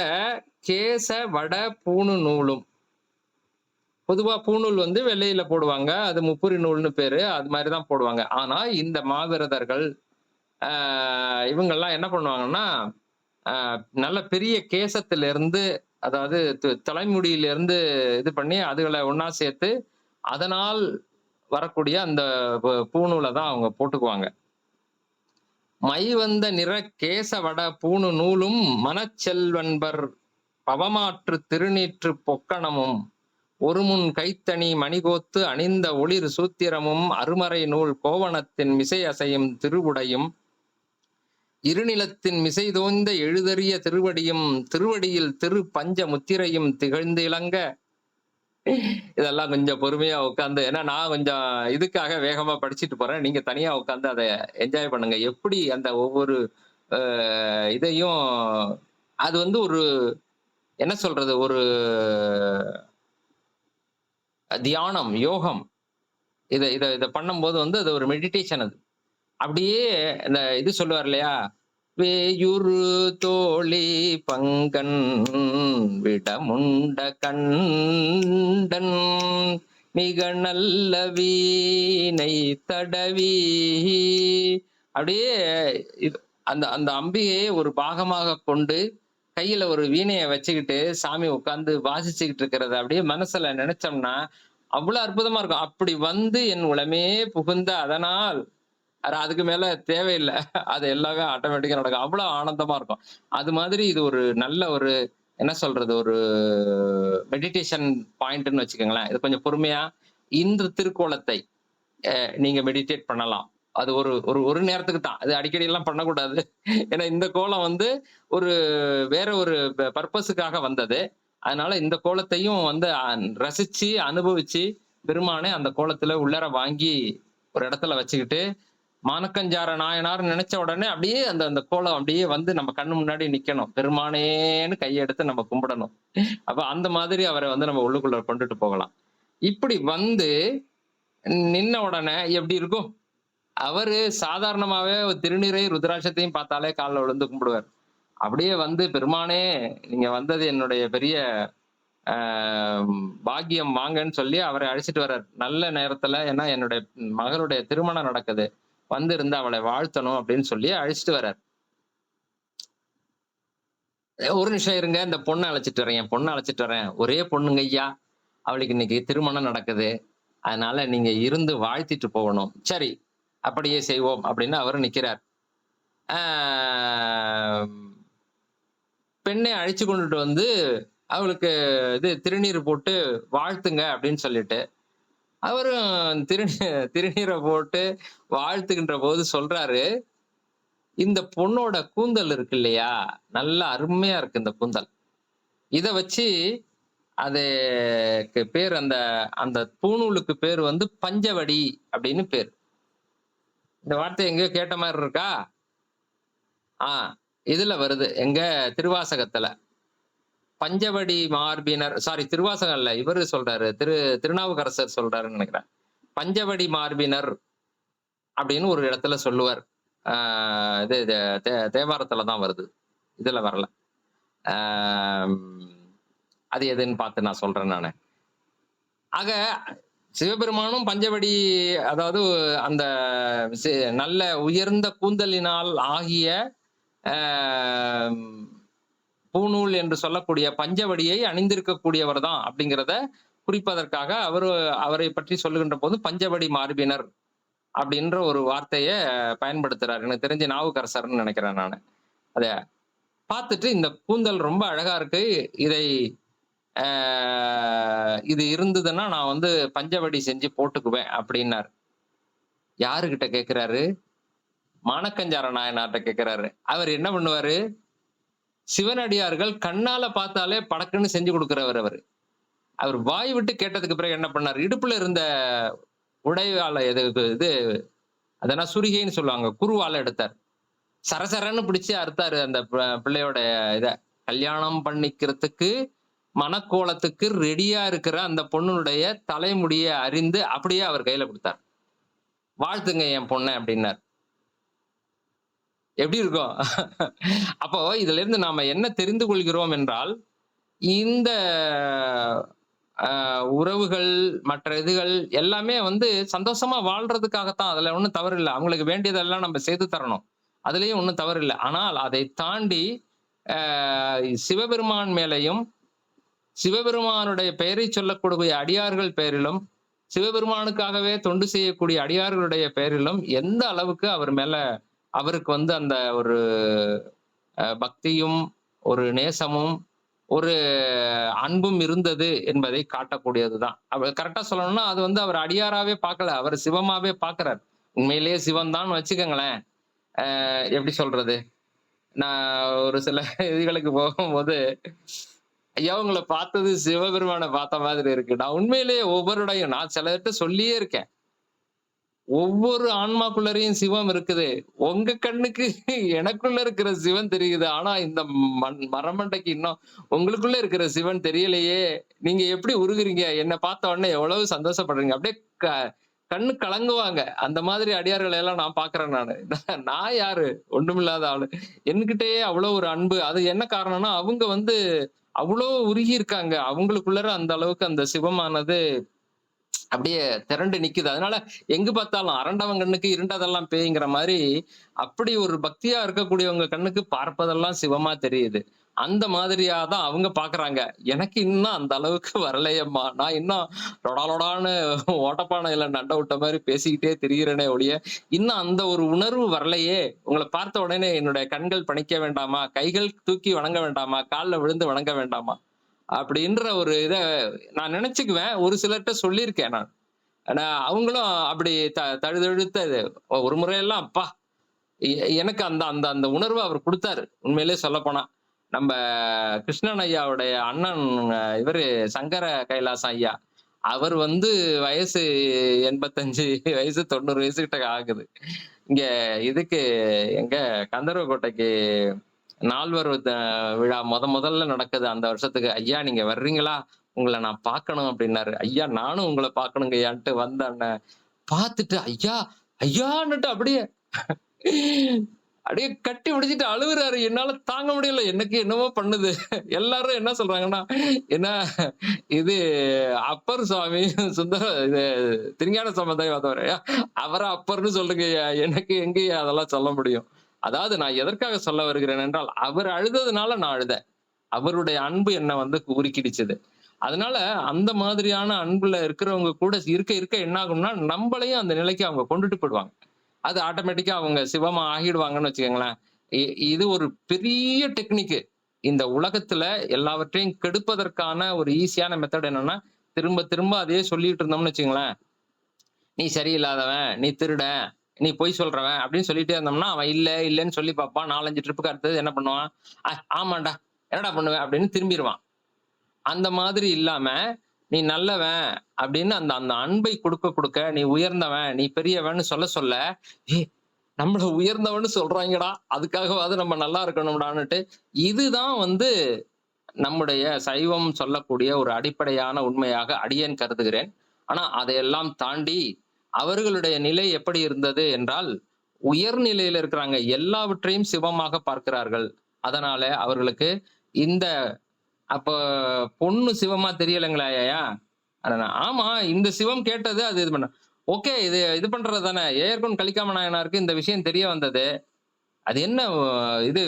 கேச வட பூணு நூலும். பொதுவா பூணூல் வந்து வெள்ளையில போடுவாங்க, அது முப்புரி நூல்னு பேரு, அது மாதிரிதான் போடுவாங்க. ஆனா இந்த மாவிரதர்கள் இவங்கெல்லாம் என்ன பண்ணுவாங்கன்னா நல்ல பெரிய கேசத்துல இருந்து, அதாவது தலைமுடியில இருந்து இது பண்ணி அதுகளை ஒன்னா சேர்த்து அதனால் வரக்கூடிய அந்த பூணூலை தான் அவங்க போட்டுக்குவாங்க. மை வந்த நிற கேசவட பூணு நூலும் மனச்செல்வன்பர் பவமாற்று திருநீற்று பொக்கணமும் ஒருமுன் கைத்தனி மணிகோத்து அணிந்த ஒளிர் சூத்திரமும் அருமறை நூல் கோவணத்தின் மிசை அசையும் திருவுடையும் இருநிலத்தின் மிசை தோய்ந்த எழுதறிய திருவடியும் திருவடியில் திரு பஞ்ச முத்திரையும் திகழ்ந்து இளங்க. இதெல்லாம் கொஞ்சம் பொறுமையா உட்காந்து, ஏன்னா நான் கொஞ்சம் இதுக்காக வேகமா படிச்சுட்டு போறேன். நீங்க தனியா உட்காந்து அதை என்ஜாய் பண்ணுங்க. எப்படி அந்த ஒவ்வொரு இதையும் அது வந்து ஒரு என்ன சொல்றது, ஒரு தியானம், யோகம். இத இத இத பண்ணும்போது வந்து அது ஒரு மெடிடேஷன் அது. அப்படியே இந்த இது சொல்லுவார் இல்லையா? வேயுரு தோழி பங்கன் விடமுண்ட கண்டன் மிக நல்ல வீணை தடவி. அப்படியே அந்த அந்த அம்பிகையை ஒரு பாகமாக கொண்டு கையில ஒரு வீணையை வச்சுக்கிட்டு சாமி உட்கார்ந்து வாசிச்சுக்கிட்டு இருக்கிறத அப்படியே மனசுல நினைச்சோம்னா அவ்வளவு அற்புதமா இருக்கும். அப்படி வந்து என் உளமே புகுந்த அதனால் அதுக்கு மேல தேவையில்லை. அது எல்லாமே ஆட்டோமேட்டிக்கா நடக்கும். அவ்வளவு ஆனந்தமா இருக்கும். அது மாதிரி இது ஒரு நல்ல ஒரு என்ன சொல்றது, ஒரு மெடிடேஷன் பாயிண்ட்னு வச்சுக்கோங்களேன். இது கொஞ்சம் பொறுமையா இந்த திருக்கோலத்தை நீங்க மெடிடேட் பண்ணலாம். அது ஒரு ஒரு ஒரு நேரத்துக்கு தான். அது அடிக்கடி எல்லாம் பண்ணக்கூடாது. ஏன்னா இந்த கோலம் வந்து ஒரு வேற ஒரு பர்பஸுக்காக வந்தது. அதனால இந்த கோலத்தையும் வந்து ரசிச்சு அனுபவிச்சு பெருமானே அந்த கோலத்துல உள்ளார வாங்கி ஒரு இடத்துல வச்சுக்கிட்டு மானக்கஞ்சார நாயனார் நினைச்ச உடனே அப்படியே அந்த அந்த கோலம் அப்படியே வந்து நம்ம கண்ணு முன்னாடி நிக்கணும். பெருமானேன்னு கையெடுத்து நம்ம கும்பிடணும். அப்ப அந்த மாதிரி அவரை வந்து நம்ம உள்ளுக்குள்ள கொண்டுட்டு போகலாம். இப்படி வந்து நின்ன உடனே எப்படி இருக்கும்? அவரு சாதாரணமாவே திருநீரை ருத்ராட்சத்தையும் பார்த்தாலே காலில் விழுந்து கும்பிடுவார். அப்படியே வந்து பெருமானே நீங்க வந்தது என்னுடைய பெரிய பாக்கியம், வாங்கன்னு சொல்லி அவரை அழைச்சிட்டு வர்றார். நல்ல நேரத்துல, ஏன்னா என்னுடைய மகளுடைய திருமணம் நடக்குது, வந்து இருந்து அவளை வாழ்த்தணும் அப்படின்னு சொல்லி அழைச்சிட்டு வர்றார். ஒரு நிமிஷம் இருங்க, இந்த பொண்ணை அழைச்சிட்டு வரேன், என் பொண்ணை அழைச்சிட்டு வரேன். ஒரே பொண்ணுங்க ஐயா, அவளுக்கு இன்னைக்கு திருமணம் நடக்குது, அதனால நீங்க இருந்து வாழ்த்திட்டு போகணும். சரி, அப்படியே செய்வோம் அப்படின்னு அவரு நிக்கிறார். பெண்ணை அழைச்சு கொண்டுட்டு வந்து அவளுக்கு இது திருநீர் போட்டு வாழ்த்துங்க அப்படின்னு சொல்லிட்டு அவரும் திருநீரை போட்டு வாழ்த்துகின்ற போது சொல்றாரு, இந்த பொண்ணோட கூந்தல் இருக்கு இல்லையா, நல்ல அருமையா இருக்கு இந்த கூந்தல். இத வச்சு அதுக்கு பேர், அந்த அந்த பூணூலுக்கு பேர் வந்து பஞ்சவடி அப்படின்னு பேர். இந்த வார்த்தை எங்கேயோ கேட்ட மாதிரி இருக்கா? இதுல வருது, எங்க திருவாசகத்துல. பஞ்சவடி மார்பினர், சாரி திருவாசகம் இல்ல, இவரு சொல்றாரு, திருநாவுக்கரசர் சொல்றாருன்னு நினைக்கிறேன். பஞ்சவடி மார்பினர் அப்படின்னு ஒரு இடத்துல சொல்லுவார். இது தேவாரத்துலதான் வருது, இதுல வரல. அது எதுன்னு பார்த்து நான் சொல்றேன் நானு. ஆக சிவபெருமானும் பஞ்சவடி, அதாவது அந்த நல்ல உயர்ந்த கூந்தலினால் ஆகிய பூநூல் என்று சொல்லக்கூடிய பஞ்சவடியை அணிந்திருக்கக்கூடியவர் தான் அப்படிங்கிறத குறிப்பதற்காக அவரை பற்றி சொல்லுகின்ற போது பஞ்சவடி மார்பினர் அப்படின்ற ஒரு வார்த்தைய பயன்படுத்துறாரு. எனக்கு தெரிஞ்ச நாவுக்கரசர்னு நினைக்கிறேன் நான். அத பார்த்துட்டு இந்த கூந்தல் ரொம்ப அழகா இருக்கு, இது இருந்ததுன்னா நான் வந்து பஞ்சவடி செஞ்சு போட்டுக்குவேன் அப்படின்னாரு. யாருகிட்ட கேட்கிறாரு? மானக்கஞ்சார நாயனார்ட்ட கேட்கிறாரு. அவர் என்ன பண்ணுவாரு? சிவனடியார்கள் கண்ணால பார்த்தாலே படக்குன்னு செஞ்சு கொடுக்கிறவர் அவரு. அவர் வாய் விட்டு கேட்டதுக்கு பிறகு என்ன பண்ணாரு? இடுப்புல இருந்த உடைவாள இது அதெல்லாம் சுரிகைன்னு சொல்லுவாங்க, குருவால எடுத்தார். சரசரன்னு பிடிச்சு அறுத்தாரு அந்த பிள்ளையோட இத. கல்யாணம் பண்ணிக்கிறதுக்கு மனக்கோலத்துக்கு ரெடியா இருக்கிற அந்த பொண்ணுடைய தலைமுடிய அறிந்து அப்படியே அவர் கையில கொடுத்தார். வாழ்த்துங்க என் பொண்ண அப்படின்னார். எப்படி இருக்கும்? அப்போ இதுல இருந்து நாம என்ன தெரிந்து கொள்கிறோம் என்றால், இந்த உறவுகள், மற்ற இதுகள் எல்லாமே வந்து சந்தோஷமா வாழ்றதுக்காகத்தான். அதுல ஒண்ணும் தவறு இல்லை. அவங்களுக்கு வேண்டியதெல்லாம் நம்ம செய்து தரணும். அதுலயும் ஒண்ணும் தவறு இல்லை. ஆனால் அதை தாண்டி சிவபெருமான் மேலையும் சிவபெருமானுடைய பெயரை சொல்லக்கூடிய அடியார்கள் பெயரிலும் சிவபெருமானுக்காகவே தொண்டு செய்யக்கூடிய அடியார்களுடைய பெயரிலும் எந்த அளவுக்கு அவர் மேல அவருக்கு வந்து அந்த ஒரு பக்தியும், ஒரு நேசமும், ஒரு அன்பும் இருந்தது என்பதை காட்டக்கூடியதுதான். அவர் கரெக்ட்டா சொல்லணும்னா, அது வந்து அவர் அடியாராவே பார்க்கல. அவர் சிவமாவே பார்க்கிறார். உண்மையிலேயே சிவன் தான் வச்சுக்கங்களேன். எப்படி சொல்றது? நான் ஒரு சில இதுகளுக்கு போகும்போது, ஐயா உங்கள பார்த்தது சிவபெருமான பார்த்த மாதிரி இருக்கு. நான் உண்மையிலேயே ஒவ்வொருடையும் நான் சிலர்ட்ட சொல்லியே இருக்கேன். ஒவ்வொரு ஆன்மாக்குள்ளரையும் சிவம் இருக்குது. உங்க கண்ணுக்கு எனக்குள்ள இருக்கிற சிவன் தெரியுது. ஆனா இந்த மரமண்டைக்கு இன்னும் உங்களுக்குள்ள இருக்கிற சிவன் தெரியலையே! நீங்க எப்படி உருகுறீங்க? என்ன பார்த்த உடனே எவ்வளவு சந்தோஷப்படுறீங்க. அப்படியே கண்ணு கலங்குவாங்க. அந்த மாதிரி அடியார்களை எல்லாம் நான் பார்க்கிறேன் நானு. நான் யாரு? ஒண்ணுமில்லாத ஆளு. என்கிட்டயே அவ்வளோ ஒரு அன்பு. அது என்ன காரணம்னா, அவங்க வந்து அவ்வளோ உருகி இருக்காங்க. அவங்களுக்குள்ளர அந்த அளவுக்கு அந்த சிவமானது அப்படியே திரண்டு நிக்குது. அதனால எங்க பார்த்தாலும் அரண்டவன் கண்ணுக்கு இருண்டதெல்லாம் பேய்ங்கிற மாரி, அப்படி ஒரு பக்தியா இருக்கக்கூடியவங்க கண்ணுக்கு பார்ப்பதெல்லாம் சிவமா தெரியுது. அந்த மாதிரியா தான் அவங்க பார்க்குறாங்க. எனக்கு இன்னும் அந்த அளவுக்கு வரலையேம்மா. நான் இன்னும் லொடா லொடான்னு ஓட்டப்பானையில நண்ட விட்ட மாரி பேசிக்கிட்டே திரியிறேனே ஒழிய, இன்னும் அந்த ஒரு உணர்வு வரலையே! உங்கள பார்த்த உடனே என்னுடைய கண்கள் பணிக்க வேண்டாமா? கைகள் தூக்கி வணங்க வேண்டாமா? கால்ல விழுந்து வணங்க வேண்டாமா? அப்படின்ற ஒரு இத நான் நினைச்சுக்குவேன். ஒரு சிலர்ட்ட சொல்லியிருக்கேன் நான். ஆனா அவங்களும் அப்படி தழுதழுத்த இது. ஒரு முறையெல்லாம் அப்பா! எனக்கு அந்த அந்த அந்த உணர்வ அவர் குடுத்தாரு. உண்மையிலேயே சொல்லப்போனா. நம்ப கிருஷ்ணன் ஐயாவுடைய அண்ணன் இவரு சங்கர கைலாசம் ஐயா. அவர் வந்து வயசு 85 வயசு 90 வயசு கிட்ட ஆகுது. இங்க இதுக்கு எங்க கந்தர்வக்கோட்டைக்கு நால்வர் விழா முதல்ல நடக்குது அந்த வருஷத்துக்கு. "ஐயா நீங்க வர்றீங்களா? உங்கள நான் பார்க்கணும்" அப்படின்னாரு. "ஐயா நானும் உங்கள பார்க்கணுங்கய்யான்ட்டு" வந்தேன். பார்த்துட்டு ஐயா! ஐயான்னுட்டு அப்படியே அப்படியே கட்டி பிடிச்சுட்டு அழுவுறாரு. என்னால தாங்க முடியல. எனக்கு என்னமோ பண்ணுது. எல்லாரும் என்ன சொல்றாங்கன்னா, என்ன இது அப்பர் சுவாமி சுந்தர இது திருஞான சம்பந்தர் வந்தவரு. அவர அப்பர்ன்னு சொல்லுங்கய்யா. எனக்கு எங்கய்யா அதெல்லாம் சொல்ல முடியும்? அதாவது நான் எதற்காக சொல்ல வருகிறேன் என்றால், அவர் அழுததுனால நான் அழுதேன். அவருடைய அன்பு என்ன வந்து உருக்கிடுச்சது. அதனால அந்த மாதிரியான அன்புல இருக்கிறவங்க கூட இருக்க இருக்க என்ன ஆகும்னா, நம்பளையும் அந்த நிலைக்கு அவங்க கொண்டுட்டு போயிடுவாங்க. அது ஆட்டோமேட்டிக்கா அவங்க சிவமா ஆகிடுவாங்கன்னு வச்சுக்கங்களேன். இ இது ஒரு பெரிய டெக்னிக்கு. இந்த உலகத்துல எல்லாவற்றையும் கெடுப்பதற்கான ஒரு ஈஸியான மெத்தட் என்னன்னா, திரும்ப திரும்ப அதையே சொல்லிட்டு இருந்தோம்னு வச்சுக்கங்களேன், "நீ சரியில்லாதவன், நீ திருடன், நீ பொய் சொல்றவன்" அப்படின்னு சொல்லிட்டே இருந்தோம்னா, அவன் இல்ல, இல்லன்னு சொல்லி பார்ப்பான். 4, 5 ட்ரிப்புக்கு அடுத்தது என்ன பண்ணுவான்? ஆமான்டா, என்னடா பண்ணுவ?" அப்படின்னு திரும்பிருவான். அந்த மாதிரி இல்லாம, "நீ நல்லவன்" அப்படின்னு அந்த அந்த அன்பை குடுக்க குடுக்க, "நீ உயர்ந்தவன், நீ பெரியவன்னு" சொல்ல சொல்ல, "ஏய் நம்மள உயர்ந்தவன்னு சொல்றாய்ங்கடா. அதுக்காகவாவது நம்ம நல்லா இருக்கணும்டான்னுட்டு" இதுதான் வந்து நம்முடைய சைவம் சொல்லக்கூடிய ஒரு அடிப்படையான உண்மையாக அடியேன் கருதுகிறேன். ஆனா அதையெல்லாம் தாண்டி அவர்களுடைய நிலை எப்படி இருந்தது என்றால், உயர் நிலையில இருக்கிறாங்க. எல்லாவற்றையும் சிவமாக பார்க்கிறார்கள். அதனால அவர்களுக்கு இந்த அப்ப பொண்ணு சிவமா தெரியலங்களாய்யா? ஆமா இந்த சிவம் கேட்டது அது இது பண்ண. ஓகே இது இது பண்றது தானே. ஏயர்கொன் கலிக்காம நாயனாருக்கு இந்த விஷயம் தெரிய வந்தது. அது என்ன இது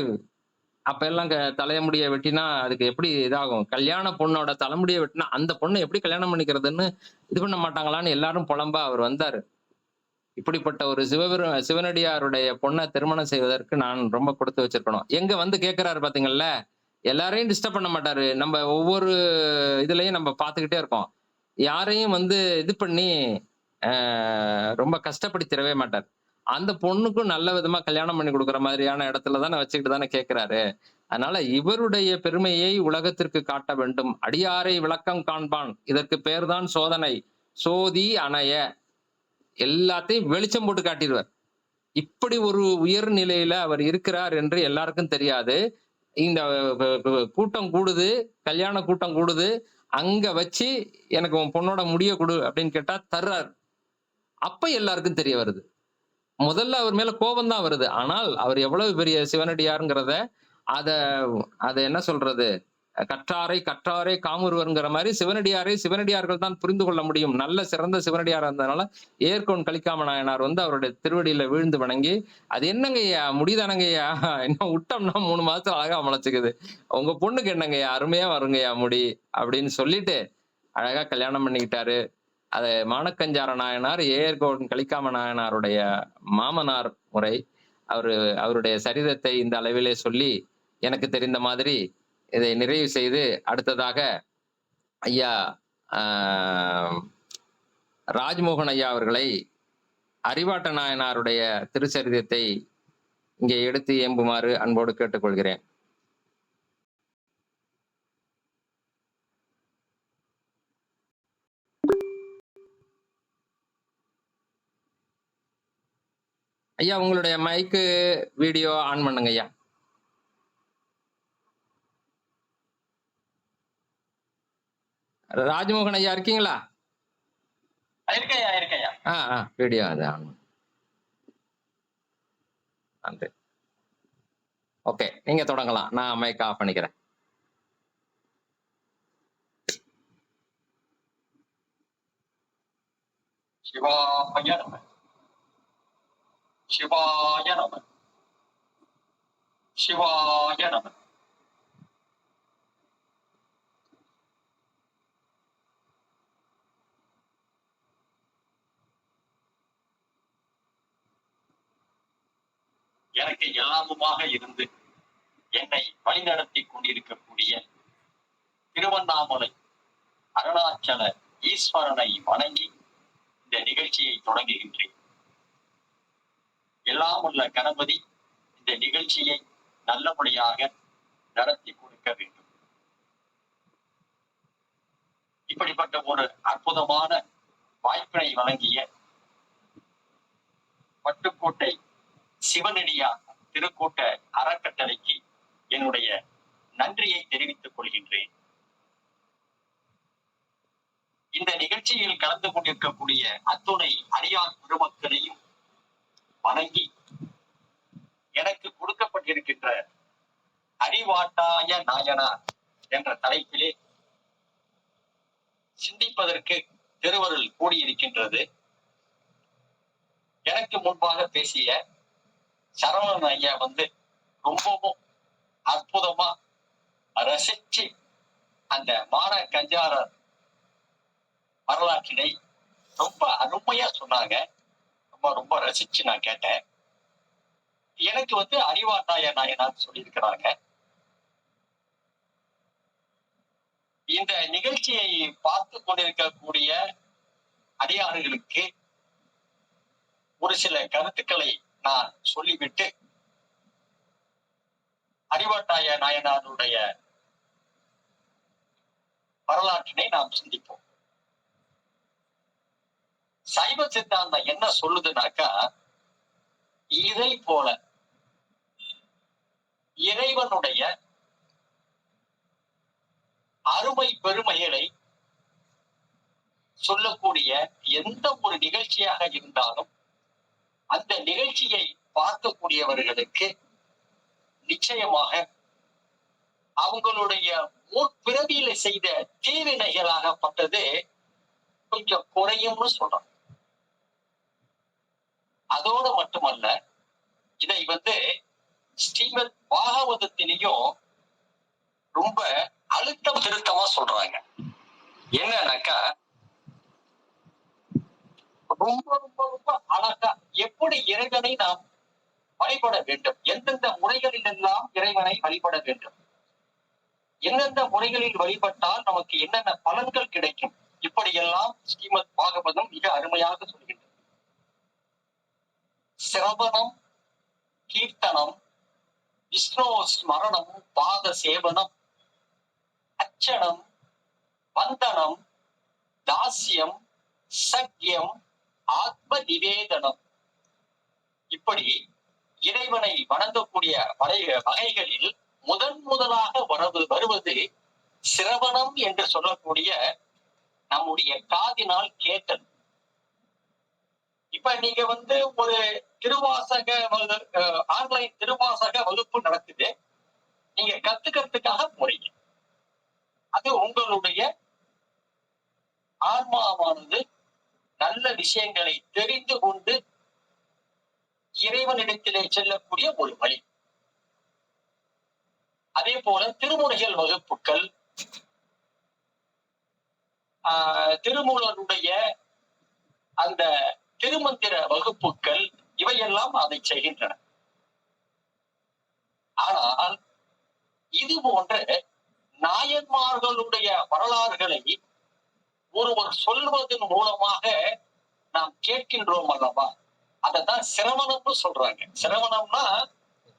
அப்ப எல்லாம் தலைமுடிய வெட்டினா அதுக்கு எப்படி இதாகும்? கல்யாண பொண்ணோட தலைமுடிய வெட்டினா, அந்த பொண்ண எப்படி கல்யாணம் பண்ணிக்கிறதுன்னு இது பண்ண மாட்டாங்களான்னு எல்லாரும் புலம்ப அவர் வந்தாரு. இப்படிப்பட்ட ஒரு சிவனடியாருடைய பொண்ண திருமணம் செய்வதற்கு நான் ரொம்ப குடுத்து வச்சிருக்கணும். எங்க வந்து கேட்கிறாரு பாத்தீங்கள்ல? எல்லாரையும் டிஸ்டர்ப் பண்ண மாட்டாரு. நம்ம ஒவ்வொரு இதுலயும் நம்ம பார்த்துக்கிட்டே இருக்கோம். யாரையும் வந்து இது பண்ணி அ ரொம்ப கஷ்டப்படுத்திறவே மாட்டார். அந்த பொண்ணுக்கும் நல்ல விதமா கல்யாணம் பண்ணி குடுக்குற மாதிரியான இடத்துல தானே வச்சுக்கிட்டு தானே கேட்கிறாரு. அதனால இவருடைய பெருமையை உலகத்திற்கு காட்ட வேண்டும். அடியாரை விளக்கம் காண்பான். இதற்கு பேர் தான் சோதனை. சோதி அணைய. எல்லாத்தையும் வெளிச்சம் போட்டு காட்டிருவார். இப்படி ஒரு உயர் நிலையில அவர் இருக்கிறார் என்று எல்லாருக்கும் தெரியாது. இந்த கூட்டம் கூடுது, கல்யாண கூட்டம் கூடுது. அங்க வச்சு எனக்கு உன் பொண்ணோட முடிய குடு அப்படின்னு கேட்டா தர்றாரு. அப்ப எல்லாருக்கும் தெரிய வருது. முதல்ல அவர் மேல கோபம் தான் வருது. ஆனால் அவர் எவ்வளவு பெரிய சிவனடியார்ங்கிறத அத அத என்ன சொல்றது? கற்றாரை கற்றாரே காமுறுவர்ங்கிற மாரி சிவனடியாரை சிவனடியார்கள் தான் புரிந்து கொள்ள முடியும். நல்ல சிறந்த சிவனடியாரா இருந்ததுனால, ஏர்கோன் கலிக்காம நாயனார் வந்து அவருடைய திருவடியில வீழ்ந்து வணங்கி, "அது என்னங்கய்யா? முடிதானங்கய்யா? இன்னும் விட்டோம்னா 3 மாசத்துல அழகா முளைச்சுக்குது. உங்க பொண்ணுக்கு என்னங்கய்யா? அருமையா வருங்கய்யா முடி" அப்படின்னு சொல்லிட்டு, அழகா கல்யாணம் பண்ணிக்கிட்டாரு. அது மானக்கஞ்சார நாயனார் ஏர்கோன் கலிக்காம நாயனாருடைய மாமனார் முறை. அவருடைய சரிதத்தை இந்த அளவிலே சொல்லி, எனக்கு தெரிந்த மாதிரி இதை நிறைவு செய்து, அடுத்ததாக ஐயா ஆ ராஜ்மோகன் ஐயா அவர்களை அறிவாட்ட நாயனாருடைய திருச்சரிதத்தை இங்கே எடுத்து இயம்புமாறு அன்போடு கேட்டுக்கொள்கிறேன். ஐயா உங்களுடைய மைக்கு, வீடியோ ஆன் பண்ணுங்க ஐயா. ராஜ்மோகன் ஐயா இருக்கீங்களா?
இருக்கையா.
வீடியோ அது ஆன். நன்றி. ஓகே, நீங்க தொடங்கலாம். நான் மைக் ஆஃப் பண்ணிக்கிறேன்.
சிவாய நம. சிவாய நம. சிவாய நம. எனக்கு எல்லாமுமாக இருந்து என்னை வழிநடத்தி கொண்டிருக்கக்கூடிய திருவண்ணாமலை அருணாச்சல ஈஸ்வரனை வணங்கி இந்த நிகழ்ச்சியை தொடங்குகின்றேன். எல்லாம் உள்ள கணபதி இந்த நிகழ்ச்சியை நல்லபடியாக நடத்தி கொடுக்க வேண்டும். இப்படிப்பட்ட ஒரு அற்புதமான வாய்ப்பினை வழங்கிய பட்டுக்கோட்டை சிவனடியா திருக்கூட்ட அறக்கட்டளைக்கு என்னுடைய நன்றியை தெரிவித்துக் கொள்கின்றேன். இந்த நிகழ்ச்சியில் கலந்து கொண்டிருக்கக்கூடிய அத்துணை அடியார் பெருமக்களையும் வணங்கி, எனக்கு கொடுக்கப்பட்டிருக்கின்ற அறிவாட்டாய நாயனார் என்ற தலைப்பிலே சிந்திப்பதற்கு திருவருள் கூடியிருக்கின்றது. எனக்கு முன்பாக பேசிய சரவணன் ஐயா ரொம்பவும் அற்புதமா ரசிச்சு அந்த மான கஞ்சார வரலாற்றினை ரொம்ப அருமையா சொன்னாங்க. ரொம்ப ரசிச்சு நான் கேட்டேன். எனக்கு அறிவாட்டாய நாயனார் சொல்லியிருக்கிறாங்க. இந்த நிகழ்ச்சியை பார்த்து கொண்டிருக்கக்கூடிய அடியார்களுக்கு ஒரு சில கருத்துக்களை நான் சொல்லிவிட்டு அறிவாட்டாய நாயனாருடைய வரலாற்றினை நாம் சிந்திப்போம். சைவ சித்தாந்தம் என்ன சொல்லுதுனாக்கா, இதை போல இறைவனுடைய அருமை பெருமைகளை சொல்லக்கூடிய எந்த ஒரு நிகழ்ச்சியாக இருந்தாலும் அந்த நிகழ்ச்சியை பார்க்கக்கூடியவர்களுக்கு நிச்சயமாக அவங்களுடைய முற்பிறவியில செய்த தீவினைகளாகப்பட்டது கொஞ்சம் குறையும்னு சொல்றாங்க. அதோடு மட்டுமல்ல, இதை ஸ்ரீமத் பாகவதத்திலையும் ரொம்ப அழுத்தம் திருத்தமா சொல்றாங்க. என்னன்னாக்கா, ரொம்ப ரொம்ப ரொம்ப அழகா எப்படி இறைவனை நாம் வழிபட வேண்டும், எந்தெந்த முறைகளில் எல்லாம் இறைவனை வழிபட வேண்டும், எந்தெந்த முறைகளில் வழிபட்டால் நமக்கு என்னென்ன பலன்கள் கிடைக்கும், இப்படியெல்லாம் ஸ்ரீமத் பாகவதம் மிக அருமையாக சொல்கின்றது. சிரவணம், கீர்த்தனம், விஷ்ணு ஸ்மரணம், பாத சேவனம், அச்சனம், வந்தனம், தாஸ்யம், சக்கியம், ஆத்ம நிவேதனம், இப்படி இறைவனை வணங்கக்கூடிய வகைகளில் முதலாக வருவது சிரவணம் என்று சொல்லக்கூடிய நம்முடைய காதினால் கேட்டல். இப்ப நீங்க ஒரு திருவாசக ஆன்லைன் திருவாசக வகுப்பு நடக்குது, நீங்க கத்துக்கிறதுக்காக போறீங்க. அது உங்களுடைய ஆன்மாவானது நல்ல விஷயங்களை தெரிந்து கொண்டு இறைவனிடத்திலே செல்லக்கூடிய ஒரு வழி. அதே போல திருமுறைகள் வகுப்புகள், திருமூலருடைய அந்த திருமந்திர வகுப்புகள் இவையெல்லாம் அதை செய்கின்றன. ஆனால் இது போன்ற நாயன்மார்களுடைய வரலாறுகளை ஒருவர் சொல்வதன் மூலமாக நாம் கேட்கின்றோம் அல்லவா, அததான் சிரவணம்னு சொல்றாங்க. சிரவணம்னா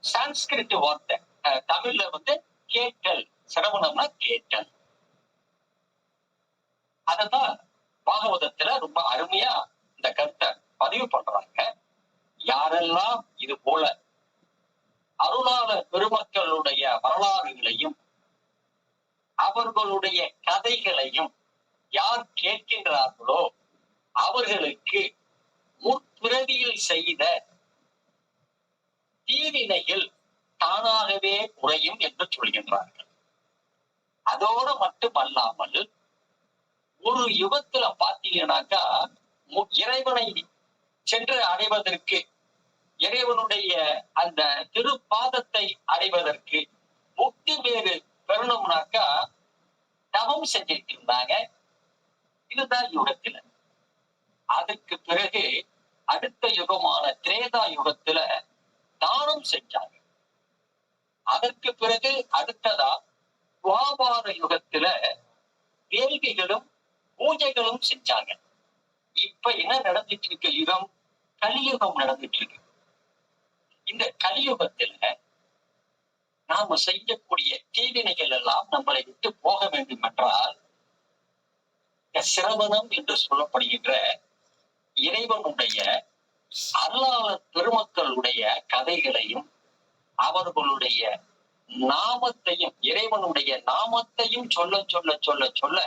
சான்ஸ்கிரிட் வார்த்தை, தமிழ்ல கேட்டல். சிரவணம்னா கேட்டல். அததான் பாகவதத்துல ரொம்ப அருமையா இந்த கருத்தை பதிவு பண்றாங்க. யாரெல்லாம் இது போல அருளாளர் பெருமக்களுடைய வரலாறுகளையும் அவர்களுடைய கதைகளையும் யார் கேட்கின்றார்களோ அவர்களுக்கு முற்பிறவியில் செய்த தீவினைகள் தானாகவே குறையும் என்று சொல்கின்றார்கள். அதோடு மட்டுமல்லாமல் ஒரு யுகத்துல பாத்தீங்கன்னாக்கா இறைவனை சென்று அடைவதற்கு, இறைவனுடைய அந்த திருப்பாதத்தை அடைவதற்கு, முக்தி பேரு பெறணும்னாக்கா தவம் செஞ்சிட்டு இருந்தாங்க. இதுதான் யுகத்துல. அதுக்கு பிறகு அடுத்த யுகமான திரேதா யுகத்துல தானம் செஞ்சாங்க. அதற்கு பிறகு அடுத்ததா துவாபார யுகத்துல வேள்விகளும் பூஜைகளும் செஞ்சாங்க. இப்ப என்ன நடந்துட்டு இருக்க யுகம்? கலியுகம் நடந்துட்டு இருக்கு. இந்த கலியுகத்துல நாம செய்யக்கூடிய தீவினைகள் எல்லாம் நம்மளை விட்டு போக வேண்டும் என்றால் சிரவணம் என்று சொல்லப்படுகின்ற இறைவனுடைய அருளாளர் பெருமக்களுடைய கதைகளையும் அவர்களுடைய நாமத்தையும், இறைவனுடைய நாமத்தையும் சொல்ல சொல்ல சொல்ல சொல்ல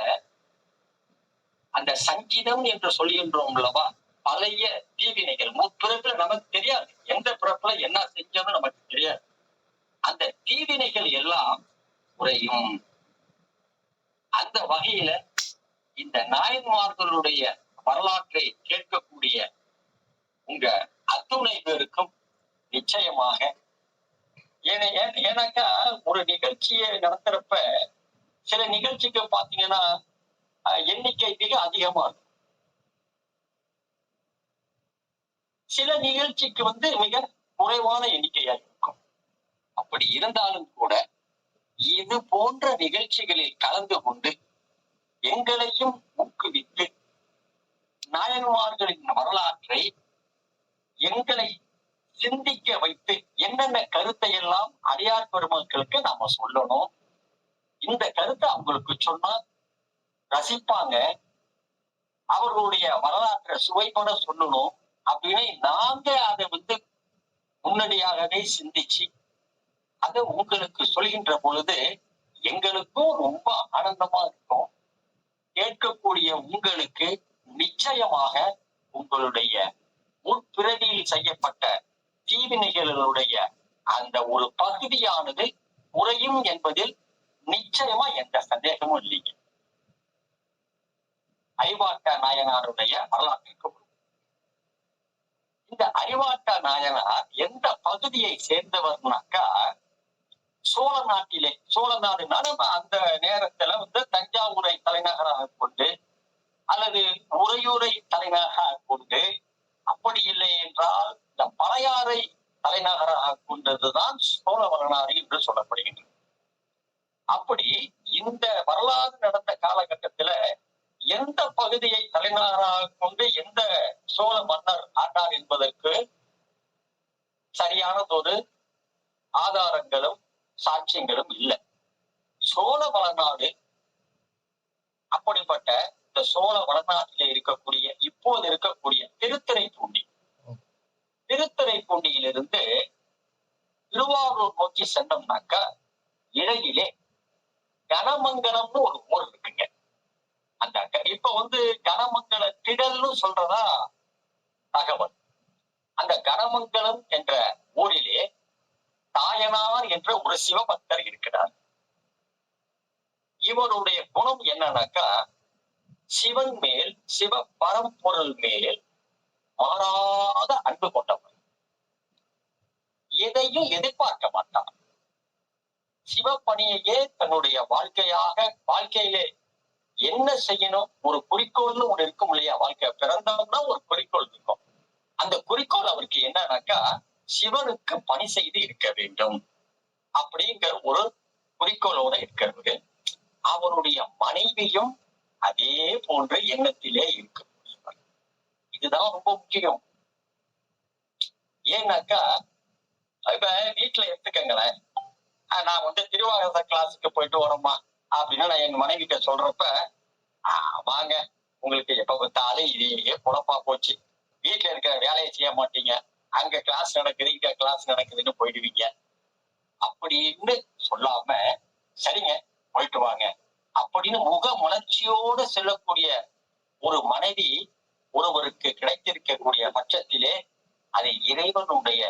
அந்த சங்கீதம் என்று சொல்கின்றோம் அல்லவா, பழைய தீவினைகள் முற்பிறப்புல நமக்கு தெரியாது, எந்த பிறப்புல என்ன செஞ்சோம்னு நமக்கு தெரியாது. அந்த தீவினைகள் எல்லாம் குறையும். அந்த வகையில இந்த நாயன்மார்களுடைய வரலாற்றை கேட்கக்கூடிய உங்க அத்துணை பேருக்கும் நிச்சயமாக, ஏன்னாக்கா ஒரு நிகழ்ச்சியை நடத்துறப்ப சில நிகழ்ச்சிக்கு பாத்தீங்கன்னா எண்ணிக்கை மிக அதிகமா இருக்கும். சில நிகழ்ச்சிக்கு மிக குறைவான எண்ணிக்கையா இருக்கும். அப்படி இருந்தாலும் கூட இது போன்ற நிகழ்ச்சிகளில் கலந்து கொண்டு எங்களையும் ஊக்குவித்து நாயன்மார்களின் வரலாற்றை எங்களை சிந்திக்க வைத்து என்னென்ன கருத்தை எல்லாம் அடியார் பெருமக்களுக்கு நாம சொல்லணும், இந்த கருத்தை அவங்களுக்கு சொன்னா ரசிப்பாங்க, அவர்களுடைய வரலாற்றை சுவைபட சொல்லணும் அப்படின்னு நாங்க அதை முன்னடியாகவே சிந்திச்சு அதை உங்களுக்கு சொல்கின்ற பொழுது எங்களுக்கும் ரொம்ப ஆனந்தமா இருக்கும். கேட்கக்கூடிய உங்களுக்கு நிச்சயமாக உங்களுடைய முற்பிறவியில் செய்யப்பட்ட தீவினைகளுடைய அந்த ஒரு பகுதியானது குறையும் என்பதில் நிச்சயமா எந்த சந்தேகமும் இல்லைங்க. அறிவாட்ட நாயனாருடைய வரலாற்றுக்கு இந்த அறிவாட்ட நாயனார் எந்த பகுதியை சேர்ந்தவர்னாக்கா சோழ நாட்டிலே, சோழ நாடுனால அந்த நேரத்துல தஞ்சாவூரை தலைநகராக கொண்டு அல்லது உறையூரை தலைநகராக கொண்டு, அப்படி இல்லை என்றால் இந்த பழையாறை தலைநகராக கொண்டதுதான் சோழ வரலாறு என்று சொல்லப்படுகின்றது. அப்படி இந்த வரலாறு நடந்த காலகட்டத்துல எந்த பகுதியை தலைநகராக கொண்டு எந்த சோழ மன்னர் ஆண்டார் என்பதற்கு சரியானதொரு ஆதாரங்களும் சாட்சியங்களும் இல்லை. சோழ வளநாடு அப்படிப்பட்ட இந்த சோழ வளநாட்டிலே இருக்கக்கூடிய இப்போது இருக்கக்கூடிய திருத்துறைப்பூண்டியிலிருந்து திருவாரூர் நோக்கி சென்றோம்னாக்கா இடையிலே கனமங்கலம்னு ஒரு ஊர் இருக்குங்க. அந்த இப்ப கனமங்கல திடல்னு சொல்றதா தகவல். அந்த கனமங்கலம் என்ற ஊரிலே தாயனார் என்ற ஒரு சிவபக்தர் இருக்கிறார். இவருடைய குணம் என்னன்னாக்கா சிவன் மேல், சிவ பரம்பொருள் மேல் மாறாத அன்பு கொண்டவர். எதையும் எதிர்பார்க்க மாட்டார். சிவப்பணியையே தன்னுடைய வாழ்க்கையிலே என்ன செய்யணும், ஒரு குறிக்கோள்னு ஒண்ணு இருக்கும் இல்லையா? வாழ்க்கை பிறந்தோம்னா ஒரு குறிக்கோள் இருக்கும். அந்த குறிக்கோள் அவருக்கு என்னன்னாக்கா, சிவனுக்கு பணி செய்து இருக்க வேண்டும் அப்படிங்கிற ஒரு குறிக்கோளோட இருக்கிறது. அவருடைய மனைவியும் அதே போன்ற எண்ணத்திலே இருக்கு. இதுதான் ரொம்ப முக்கியம். ஏன்னாக்கா, இப்ப வீட்டுல எடுத்துக்கங்களேன். நான் வந்து திருவாரூர் கிளாஸுக்கு போயிட்டு வரோம்மா அப்படின்னு நான் எங்க மனைவி கிட்ட சொல்றப்ப, வாங்க, உங்களுக்கு எப்ப பார்த்தாலும் இதே பொழப்பா போச்சு. வீட்டுல இருக்கிற வேலையை செய்ய மாட்டீங்க. அங்க கிளாஸ் நடக்குது, இங்க கிளாஸ் நடக்குதுன்னு போயிடுவீங்க அப்படின்னு சொல்லாம, சரிங்க போயிட்டு வாங்க அப்படின்னு முகமுணர்ச்சியோடு செல்லக்கூடிய ஒரு மனைவி ஒருவருக்கு கிடைத்திருக்கக்கூடிய பட்சத்திலே அது இறைவனுடைய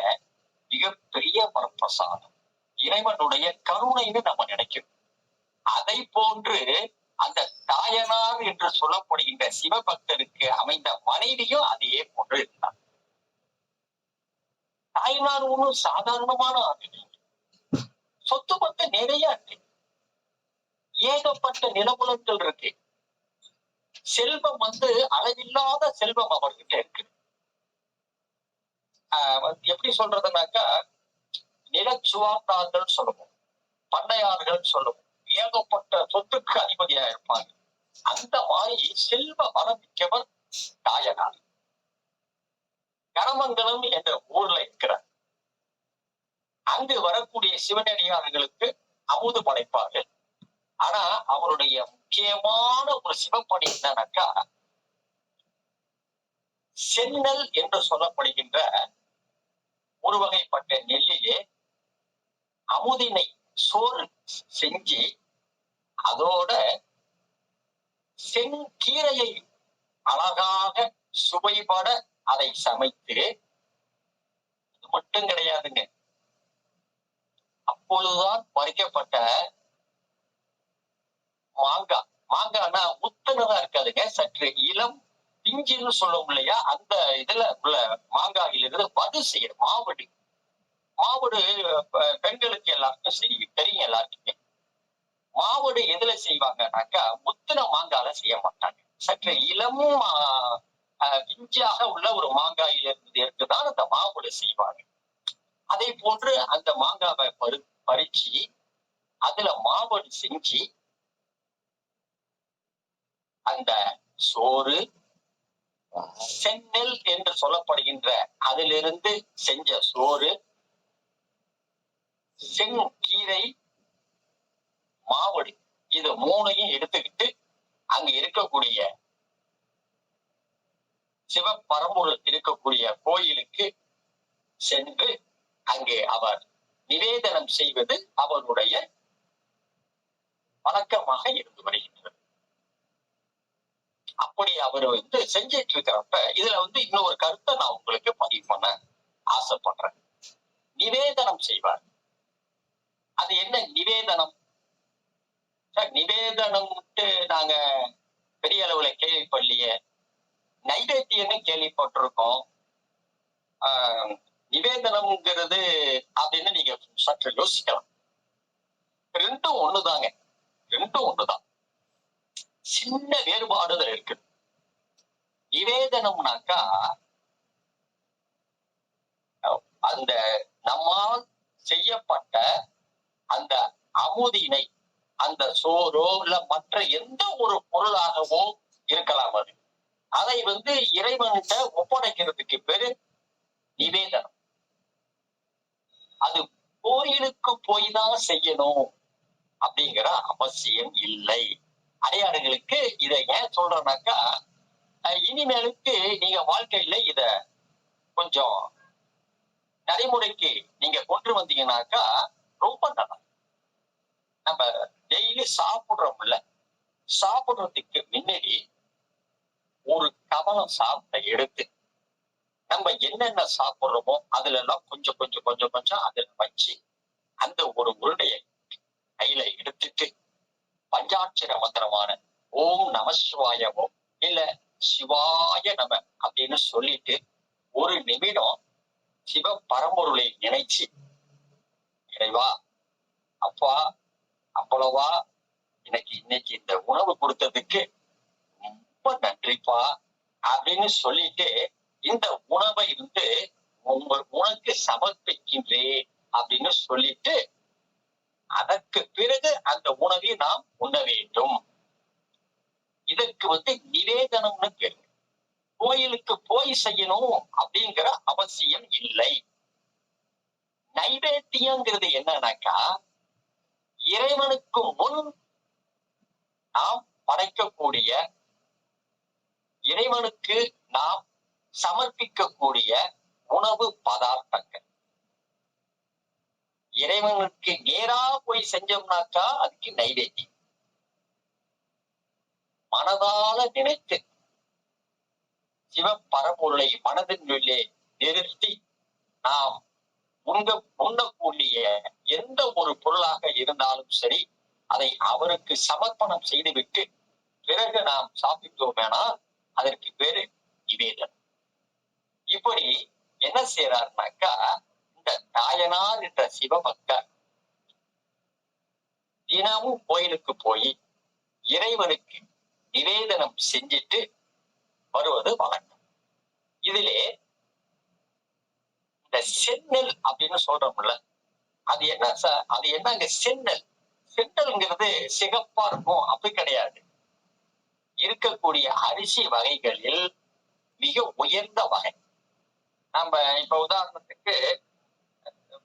மிகப்பெரிய வரப்பிரசாதம், இறைவனுடைய கருணைன்னு நம்ம நினைக்கிறோம். அதை போன்று அந்த தாயனார் என்று சொல்லப்படுகின்ற சிவபக்தருக்கு அமைந்த மனைவியும் அதையே போன்று இருந்தார். தாயனார் ஒன்றும் சாதாரணமான ஆள். சொத்து பத்து நிறைய இருக்கு, ஏகப்பட்ட நிலபுலங்கள் இருக்கு, செல்வம் வந்து அளவில்லாத செல்வம் அவர்கிட்ட இருக்கு. எப்படி சொல்றதுனாக்கா, நிலச்சுவார்த்தார்கள் சொல்லுவோம், பண்ணையார்கள் சொல்லுவோம், ஏகப்பட்ட சொத்துக்கு அதிபதியா இருப்பாங்க. அந்த மாதிரி செல்வ வளமிக்கவர் தாயனார். கரமங்கலம் என்ற ஊர்ல இருக்கிறார். அங்கு வரக்கூடிய சிவனடியார்களுக்கு அமுது படைப்பார்கள். ஆனா அவருடைய முக்கியமான ஒரு சிவப்பணி என்னன்னாக்கா, செந்நெல் என்று சொல்லப்படுகின்ற ஒரு வகைப்பட்ட நெல்லிலே அமுதினை சோறு செஞ்சு அதோட செங்கீரையை அழகாக சுவைபட அதை சமைத்து, இது மட்டும் கிடையாதுங்க, அப்பொழுதுதான் பறிக்கப்பட்ட மாங்காய், மாங்காய்னா முத்துனதா இருக்காதுங்க, சற்று இளம் பிஞ்சுன்னு சொல்லுவோம் இல்லையா, அந்த இதுல உள்ள மாங்காயிலிருந்து வடு செய்யணும். மாவடு, மாவடு பெண்களுக்கு எல்லாருக்கும் தெரியும். எல்லாருக்குமே மாவடு எதுல செய்வாங்கன்னாக்கா, முத்துன மாங்கால செய்ய மாட்டாங்க. சற்று இளம் பிஞ்சாக உள்ள ஒரு மாங்காயிலிருந்து எடுத்துதான் அந்த மாவடு செய்வாங்க. அதே போன்று அந்த மாங்காவை பறிச்சு அதுல மாவடு செஞ்சு அந்த சோறு, செந்நெல் என்று சொல்லப்படுகின்ற அதிலிருந்து செஞ்ச சோறு, செங்கீரை, மாவடு, இது மூணையும் எடுத்துக்கிட்டு அங்க இருக்கக்கூடிய சிவபரம்பொருள் இருக்கக்கூடிய கோயிலுக்கு சென்று அங்கே அவர் நிவேதனம் செய்வது அவருடைய வழக்கமாக இருந்து வருகின்றது. அப்படி அவர் வந்து செஞ்சிட்டு இருக்கிறப்ப இதுல வந்து இன்னொரு கருத்தை நான் உங்களுக்கு பதிவு பண்ண ஆசைப்படுறேன். நிவேதனம் செய்வார். அது என்ன நிவேதனம்? நிவேதனம்ட்டு நாங்க பெரிய அளவுல கேள்விப்படலையே. நைவேத்தியன்னு கேள்விப்பட்டிருக்கோம். நிவேதனம்ங்கிறது அப்படின்னு நீங்க சற்று யோசிக்கலாம். ரெண்டும் ஒண்ணுதாங்க, ரெண்டும் ஒண்ணுதான். சின்ன வேறுபாடுகள் இருக்கு. நிவேதனம்னாக்கா அந்த நம்மால் செய்யப்பட்ட அந்த அமுதினை, அந்த சோறோ இல்ல மற்ற எந்த ஒரு பொருளாகவோ இருக்கலாம், அதை வந்து இறைவன்கிட்ட ஒப்படைக்கிறதுக்கு பேரு நிவேதனம். அது கோயிலுக்கு போய் தான் செய்யணும் அப்படிங்கிற அவசியம் இல்லை. அடையாறுகளுக்கு இதை ஏன் சொல்றேன்னாக்கா, இனிமேலுக்கு நீங்க வாழ்க்கையில இத கொஞ்சம் நடைமுறைக்கு நீங்க கொண்டு வந்தீங்கன்னாக்கா ரொம்ப நல்லா. நம்ம டெய்லி சாப்பிடுறோம்ல, சாப்பிடுறதுக்கு முன்னாடி ஒரு கவனம் சாப்பிட்ட எடுத்து நம்ம என்னென்ன சாப்பிடுறோமோ அதுல எல்லாம் கொஞ்சம் கொஞ்சம் கொஞ்சம் கொஞ்சம் அதுல வச்சு அந்த ஒரு உருண்டையை கையில எடுத்துட்டு பஞ்சாட்சர மந்திரமான ஓம் நம சிவாயமோ இல்ல சிவாய நம அப்படின்னு சொல்லிட்டு ஒரு நிமிடம் சிவ பரம்பொருளை நினைச்சு, இறைவா, அப்பா, அவ்வளவா இன்னைக்கு இந்த உணவு கொடுத்ததுக்கு ரொம்ப நன்றிப்பா அப்படின்னு சொல்லிட்டு இந்த உணவை உனக்கு சமர்ப்பிக்கின்றேன் அப்படின்னு சொல்லிட்டு அதற்கு பிறகு அந்த உணவை நாம் உண்ண வேண்டும். இதற்கு நிவேதனம்னு பேரு. கோயிலுக்கு போய் செய்யணும் அப்படிங்கிற அவசியம் இல்லை. நைவேத்தியங்கிறது என்னன்னாக்கா, இறைவனுக்கு முன் நாம் படைக்கக்கூடிய, இறைவனுக்கு நாம் சமர்ப்பிக்கக்கூடிய உணவு பதார்த்தங்கள். இறைவனுக்கு நேரா போய் செஞ்சோம்னாக்கா அதுக்கு நைவேத்தியம். மனதால நினைத்து சிவபரம்பொருளை மனதினுள்ளே நிறுத்தி நாம் உண்ணக்கூடிய எந்த ஒரு பொருளாக இருந்தாலும் சரி, அதை அவருக்கு சமர்ப்பணம் செய்துவிட்டு பிறகு நாம் சாப்பிட்டோமேனால் அதற்கு பேரு நிவேதனம். இப்படி என்ன செய்யறாருனாக்கா, இந்த நாயனார் என்ற சிவபக்தர் தினமும் கோயிலுக்கு போய் இறைவனுக்கு நிவேதனம் செஞ்சிட்டு வருவது வழக்கம். இதிலே இந்த செந்நெல் அப்படின்னு சொல்றோம்ல, அது என்னங்க செந்நெல்? செந்நெல்ங்கிறது சிகப்பா இருக்கும் அப்படி கிடையாது. இருக்கக்கூடிய அரிசி வகைகளில் மிக உயர்ந்த வகை. நம்ம இப்ப உதாரணத்துக்கு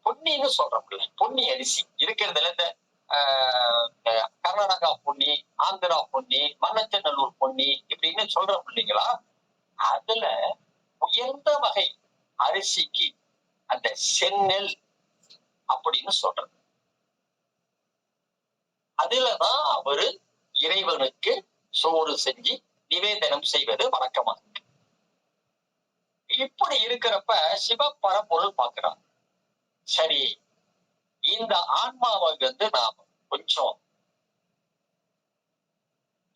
பொன்னின்னு சொல்றோம்ல, பொன்னி அரிசி இருக்கிறதுல இந்த கர்நாடகா பொன்னி, ஆந்திரா பொன்னி, மண்ணச்சநல்லூர் பொன்னி இப்படின்னு சொல்றோம் இல்லைங்களா? அதுல உயர்ந்த வகை அரிசிக்கு அந்த செந்நெல் அப்படின்னு சொல்றது. அதுலதான் அவரு இறைவனுக்கு சோறு செஞ்சு நிவேதனம் செய்வது வழக்கமா இருக்கு. இப்படி இருக்கிறப்ப சிவபரம்பொருள் பார்க்கிறார். சரி, இந்த ஆன்மாவை நாம் கொஞ்சம்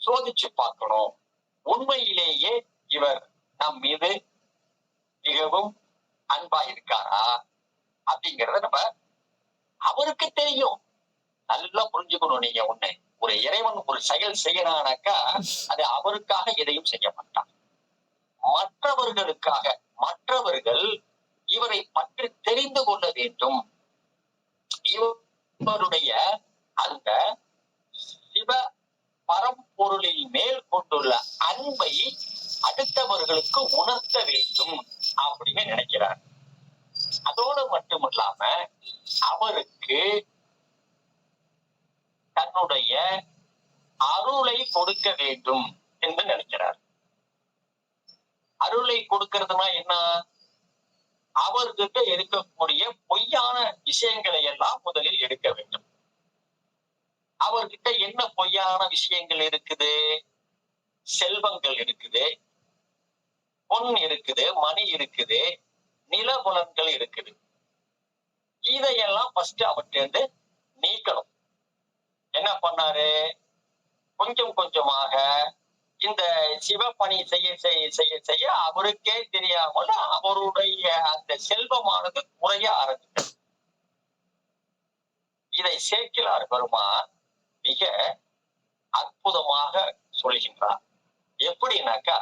சோதிச்சு பார்க்கணும். உண்மையிலேயே இவர் நம் மீது மிகவும் அன்பா இருக்காரா அப்படிங்கறத நம்ம அவருக்கு தெரியும். நல்லா புரிஞ்சுக்கணும். நீங்க ஒண்ணு, ஒரு இறைவன் ஒரு செயல் செய்யறானாக்கா அது அவருக்காக எதையும் செய்ய மாட்டான், மற்றவர்களுக்காக. மற்றவர்கள் இவரை பற்றி தெரிந்து கொள்ள வேண்டும். இவருடைய அந்த சிவ பரம்பொருளின் மேல் கொண்டுள்ள அன்பை அடுத்தவர்களுக்கு உணர்த்த வேண்டும் அப்படின்னு நினைக்கிறார். அதோடு மட்டுமல்லாம அவருக்கு தன்னுடைய அருளை கொடுக்க வேண்டும் என்று நினைக்கிறார். அருளை கொடுக்கிறதுனா என்ன? அவர்கிட்ட இருக்கக்கூடிய பொய்யான விஷயங்களை எல்லாம் முதலில் எடுக்க வேண்டும். அவர்கிட்ட என்ன பொய்யான விஷயங்கள் இருக்குது? செல்வங்கள் இருக்குது, பொன் இருக்குது, மணி இருக்குது, நிலபுலன்கள் இருக்குது. இதையெல்லாம் ஃபர்ஸ்ட் அவர்கிட்ட நீக்கணும். என்ன பண்ணாரு? கொஞ்சம் கொஞ்சமாக இந்த சிவப்பணி செய்ய செய்ய செய்ய செய்ய அவருக்கே தெரியாமல் அவருடைய அந்த செல்வமானது குறைய ஆரம்பித்தது. இதை சேக்கிழார் பெருமான் மிக அற்புதமாக சொல்கின்றார். எப்படின்னாக்கா,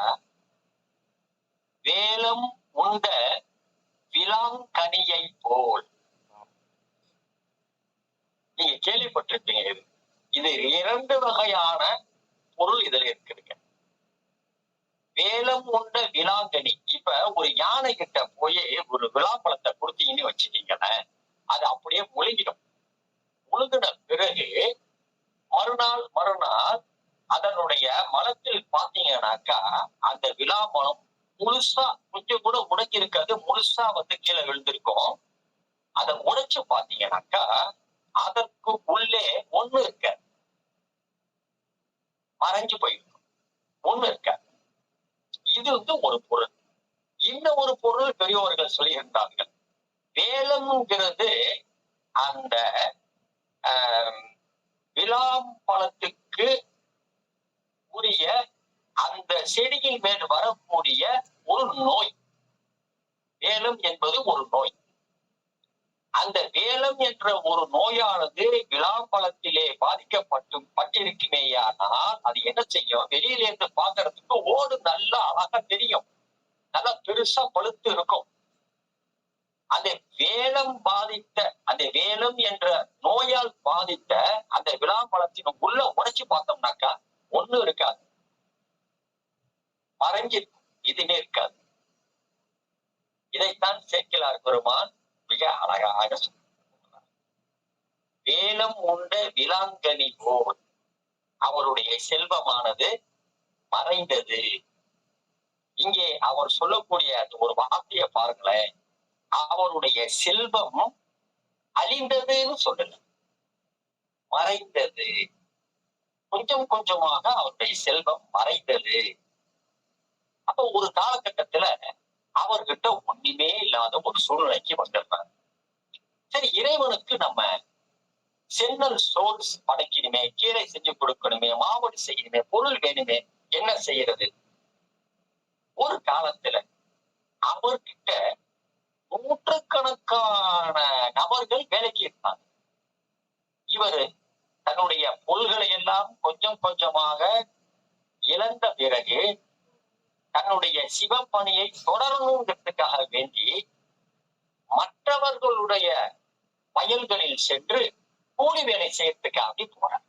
வேலம் உண்ட விலாங்கனியை போல். நீங்க கேள்விப்பட்டிருப்பீங்க. இது இரண்டு வகையான பொருள் இதுல இருக்குதுங்க. வேலம் உண்ட விலாங்கனி. இப்ப ஒரு யானை கிட்ட போய் ஒரு விளாப்பழத்தை கொடுத்தீங்கன்னு வச்சுட்டீங்களேன், அது அப்படியே முழுங்கிடும். முழுங்கின பிறகு மறுநாள் அதனுடைய மலத்தில் பாத்தீங்கன்னாக்கா அந்த விளாப்பழம் முழுசா கொஞ்சம் கூட உடைக்கி இருக்காது, முழுசா கீழே விழுந்திருக்கும். அதை உடைச்சு பாத்தீங்கன்னாக்கா அதற்கு உள்ளே ஒண்ணு இருக்க, மறைஞ்சு போயிருக்கும், ஒண்ணு இருக்க. இது ஒரு பொருள். இந்த ஒரு பொருள் பெரியவர்கள் சொல்லியிருந்தார்கள். வேலம்ங்கிறது அந்த விளாம்பழத்துக்கு உரிய அந்த செடியின் மேல் வரக்கூடிய ஒரு நோய். வேலம் என்பது ஒரு நோய். அந்த வேலம் என்ற ஒரு நோயானது விளாம்பழத்திலே பட்டிருக்குமேயானால் அது என்ன செய்யும்? வெளியில இருந்து பாக்குறதுக்கு ஓடு நல்லா அழகா தெரியும், நல்லா பெருசா பழுத்து இருக்கும். அந்த அந்த வேலம் என்ற நோயால் பாதித்த அந்த விளாம்பழத்தின் உள்ள உடைச்சு பார்த்தோம்னாக்கா ஒண்ணும் இருக்காது, மறைஞ்சிருக்கும், இதுவே இருக்காது. இதைத்தான் சேக்கிழார் பெருமான் மிக அழகாக சொல்றார். வேலம் உண்ட விளாங்கனி போல் அவருடைய செல்வமானது மறைந்தது. இங்கே அவர் சொல்லக்கூடிய ஒரு வார்த்தையை பாருங்களேன், அவருடைய செல்வம் அழிந்ததுன்னு சொல்லல, மறைந்தது. கொஞ்சம் கொஞ்சமாக அவருடைய செல்வம் மறைந்தது. அப்ப ஒரு காலகட்டத்துல அவர்கிட்ட ஒண்ணுமே இல்லாத ஒரு சூழ்நிலைக்கு வந்திருந்தார். சரி, இறைவனுக்கு நம்ம சென்னல் சோர்ஸ் படைக்கணுமே, கீரை செஞ்சு கொடுக்கணுமே, மாவடி செய்யணுமே, பொருள் வேணுமே, என்ன செய்யறது? ஒரு காலத்துல அவர்கிட்ட நூற்றுக்கணக்கான நபர்கள் வேலைக்கு இருந்தாங்க. இவர் தன்னுடைய பொருள்களை எல்லாம் கொஞ்சம் கொஞ்சமாக இழந்த பிறகு தன்னுடைய சிவப்பணியை தொடரணுங்கிறதுக்காக வேண்டி மற்றவர்களுடைய வயல்களில் சென்று கூலி வேலை செய்யறதுக்காக போறாங்க.